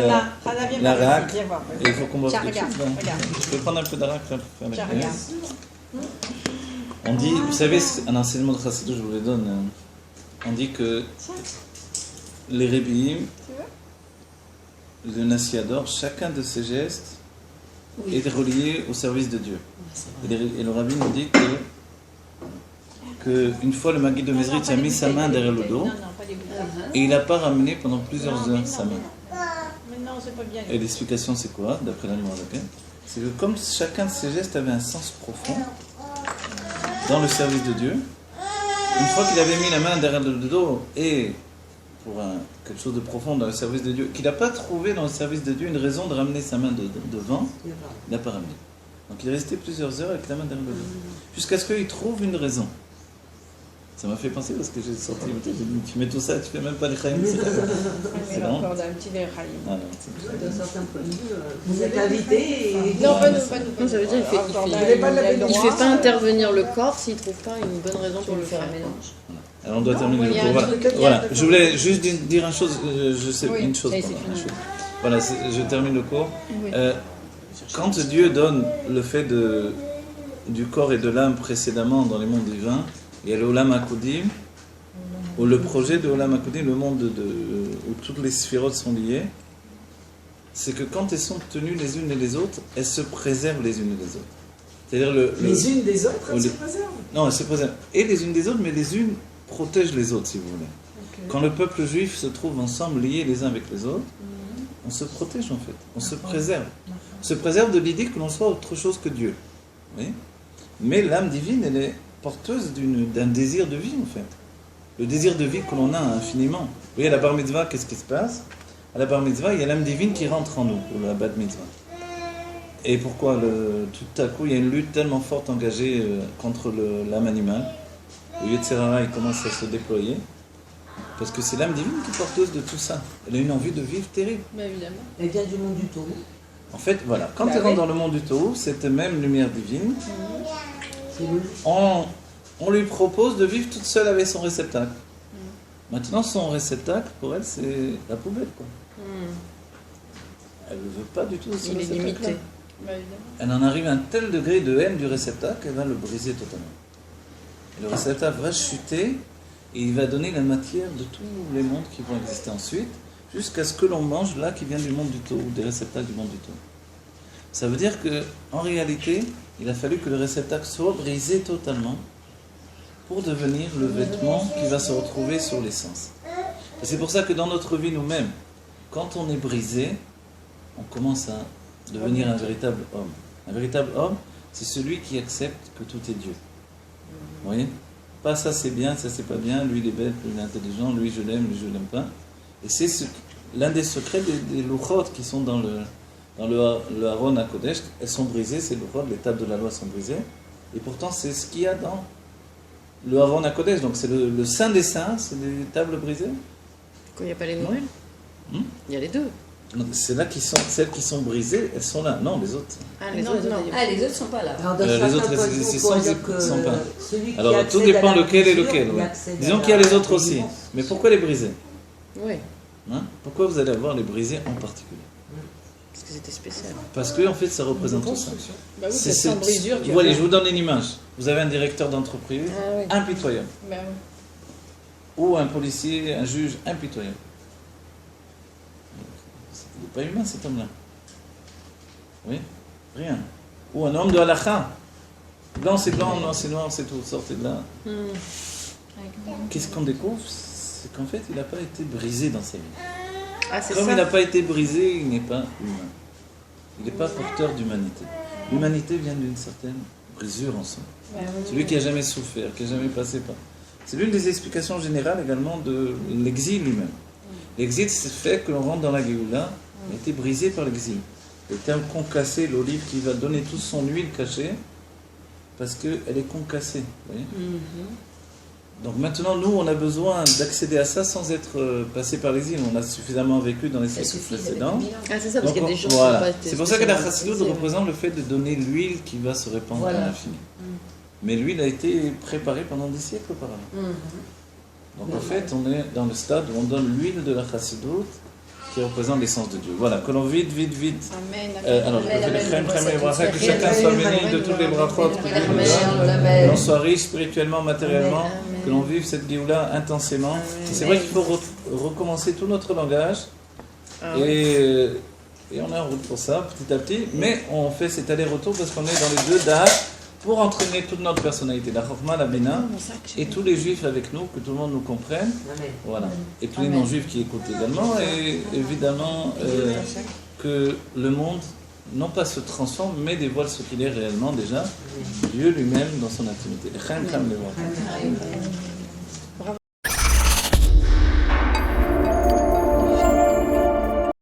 l'arak. Et il faut qu'on boive quelque chose. Je peux prendre un peu d'arak pour faire la graisse. On dit, vous savez, un enseignement de Chassidut, je vous le donne. On dit que les Rebbeim, le Nassiador, chacun de ces gestes est relié au service de Dieu. Et le Rabbi nous dit que une fois le Maguide de Mezritch a mis sa main derrière le dos et il n'a pas ramené pendant plusieurs heures sa main. Et l'explication c'est quoi, d'après la Noirzaken? C'est que comme chacun de ces gestes avait un sens profond, dans le service de Dieu. Une fois qu'il avait mis la main derrière le dos et pour quelque chose de profond dans le service de Dieu, qu'il n'a pas trouvé dans le service de Dieu une raison de ramener sa main devant, il n'a pas ramené. Donc il est resté plusieurs heures avec la main derrière le dos, jusqu'à ce qu'il trouve une raison. Ça m'a fait penser parce que j'ai sorti, j'ai dit, tu mets tout ça, tu fais même pas les chaïm, c'est la
Il a encore un petit verre Haïm.
D'un certain point de vue, vous êtes invité et...
Non, pas nous, pas nous.
Non, ça veut dire qu'il ne fait pas intervenir le corps s'il ne trouve pas une bonne raison pour le faire.
Alors on doit terminer
il y
le
a
cours.
un truc
Voilà. Je voulais juste dire une chose, je sais
Oui,
une chose.
ça y est,
pardon,
c'est
une
fini.
chose. Voilà, je termine le cours.
Oui.
Quand Dieu donne le fait du corps et de l'âme précédemment dans les mondes divins, il y a le Olam HaKodim, ou le projet de Olam HaKodim, le monde où toutes les sphérotes sont liées, c'est que quand elles sont tenues les unes et les autres, elles se préservent les unes et les autres. C'est-à-dire
Les unes des autres, elles
les-
se préservent.
Non, elles se préservent. Et les unes des autres, mais les unes protègent les autres, si vous voulez. Quand le peuple juif se trouve ensemble, liés les uns avec les autres, on se protège en fait, on se préserve. On se préserve de l'idée que l'on soit autre chose que Dieu. Oui. Mais l'âme divine, elle est porteuse d'un désir de vie en fait. Le désir de vie que l'on a infiniment. Vous voyez, à la bar mitzvah, qu'est-ce qui se passe? À la bar mitzvah, il y a l'âme divine qui rentre en nous, pour la bat mitzvah. Et pourquoi tout à coup, il y a une lutte tellement forte engagée contre l'âme animale. Le Yetzer Hara, il commence à se déployer. Parce que c'est l'âme divine qui est porteuse de tout ça. Elle a une envie de vivre terrible.
Bah, évidemment.
Elle vient du monde du taureau.
En fait, voilà, quand elle rentre dans le monde du taureau, cette même lumière divine,
C'est le...
on lui propose de vivre toute seule avec son réceptacle. Maintenant, son réceptacle, pour elle, c'est la poubelle, quoi. Elle ne veut pas du tout ce
Il est
réceptacle-là.
limité.
Elle en arrive à un tel degré de haine du réceptacle qu'elle va le briser totalement. Et le réceptacle va chuter et il va donner la matière de tous les mondes qui vont exister ensuite, jusqu'à ce que l'on mange là qui vient du monde du taureau, des réceptacles du monde du taureau. Ça veut dire que, en réalité, il a fallu que le réceptacle soit brisé totalement pour devenir le vêtement qui va se retrouver sur l'essence. Et c'est pour ça que dans notre vie nous-mêmes, quand on est brisé, on commence à devenir un véritable homme. Un véritable homme, c'est celui qui accepte que tout est Dieu. Vous voyez? Pas ça c'est bien, ça c'est pas bien, lui il est bête, lui il est intelligent, lui je l'aime, lui je l'aime pas. Et c'est l'un des secrets des louchot qui sont dans le Haron HaKodesh. Elles sont brisées, ces louchot, les tables de la loi sont brisées. Et pourtant c'est ce qu'il y a dans le Haron HaKodesh. Donc c'est le Saint des Saints, c'est des tables brisées.
Quand il n'y a pas les nouvelles, il y a les deux.
Donc c'est là celles qui sont brisées, elles sont là. Non, les autres.
Ah, les
Non,
autres,
non.
Ah, les autres ne sont pas là.
Alors, d'un
Les
certain
autres,
point de vue,
c'est
on pourrait
sans-
dire que
sans pain.
celui qui
Alors tout
accède
dépend
à la
lequel et
brisure,
lequel.
il
Ouais.
accède
Disons
à
qu'il y a les
la
autres aussi.
délivrance.
Mais pourquoi les briser?
Oui,
Hein? Pourquoi vous allez avoir les brisés en particulier?
parce que c'était spécial.
Parce que en fait ça représente tout ça.
Bah oui, c'est sans brisure. tu
Vous voyez,
vois.
je vous donne une image. Vous avez un directeur d'entreprise
Ah oui.
impitoyable.
Bah oui.
Ou un policier, un juge impitoyable. Il n'est pas humain cet homme-là. Oui? Rien. Ou un homme de halakha. Blanc c'est blanc, noir c'est noir, c'est tout. Sortez de là. Qu'est-ce qu'on découvre? C'est qu'en fait il n'a pas été brisé dans sa vie.
Ah, c'est
Comme
ça.
il n'a pas été brisé, il n'est pas humain. Il n'est pas porteur d'humanité. L'humanité vient d'une certaine brisure en soi. Celui qui n'a jamais souffert, qui n'a jamais passé par... C'est l'une des explications générales également de l'exil lui-même. L'exil, c'est le fait que l'on rentre dans la Géoula, a été brisé par l'exil. Le terme concassé, l'olive qui va donner toute son huile cachée, parce qu'elle est concassée. Vous voyez. Donc maintenant, nous, on a besoin d'accéder à ça sans être passé par l'exil. On a suffisamment vécu dans les siècles précédents.
Ah, c'est ça, parce
Donc,
qu'il y a des gens
voilà.
qui n'ont pas été
C'est pour ça que la
spécialement
chassidoute
brisés.
représente le fait de donner l'huile qui va se répandre
Voilà.
à l'infini. Mais l'huile a été préparée pendant des siècles auparavant. Donc en fait, on est dans le stade où on donne l'huile de la chassidoute qui représente l'essence de Dieu. Voilà, que l'on vide.
Amen.
Alors, je fais les crèmes, et bracha, que chacun
Amen.
soit béni de toutes les brachot que Dieu nous donne. Que l'on soit riche spirituellement, matériellement, que l'on vive cette Géoula intensément. Et c'est vrai qu'il faut recommencer tout notre langage. Et on est en route pour ça, petit à petit. Mais on fait cet aller-retour parce qu'on est dans les deux dates pour entraîner toute notre personnalité. La Chokma, la Bina, et tous les juifs avec nous, que tout le monde nous comprenne.
Amen.
Voilà. Et tous les non-juifs qui écoutent également. Et évidemment, que le monde non pas se transforme, mais dévoile ce qu'il est réellement déjà, Dieu lui-même dans son intimité. Les Chaim Chaim les voient.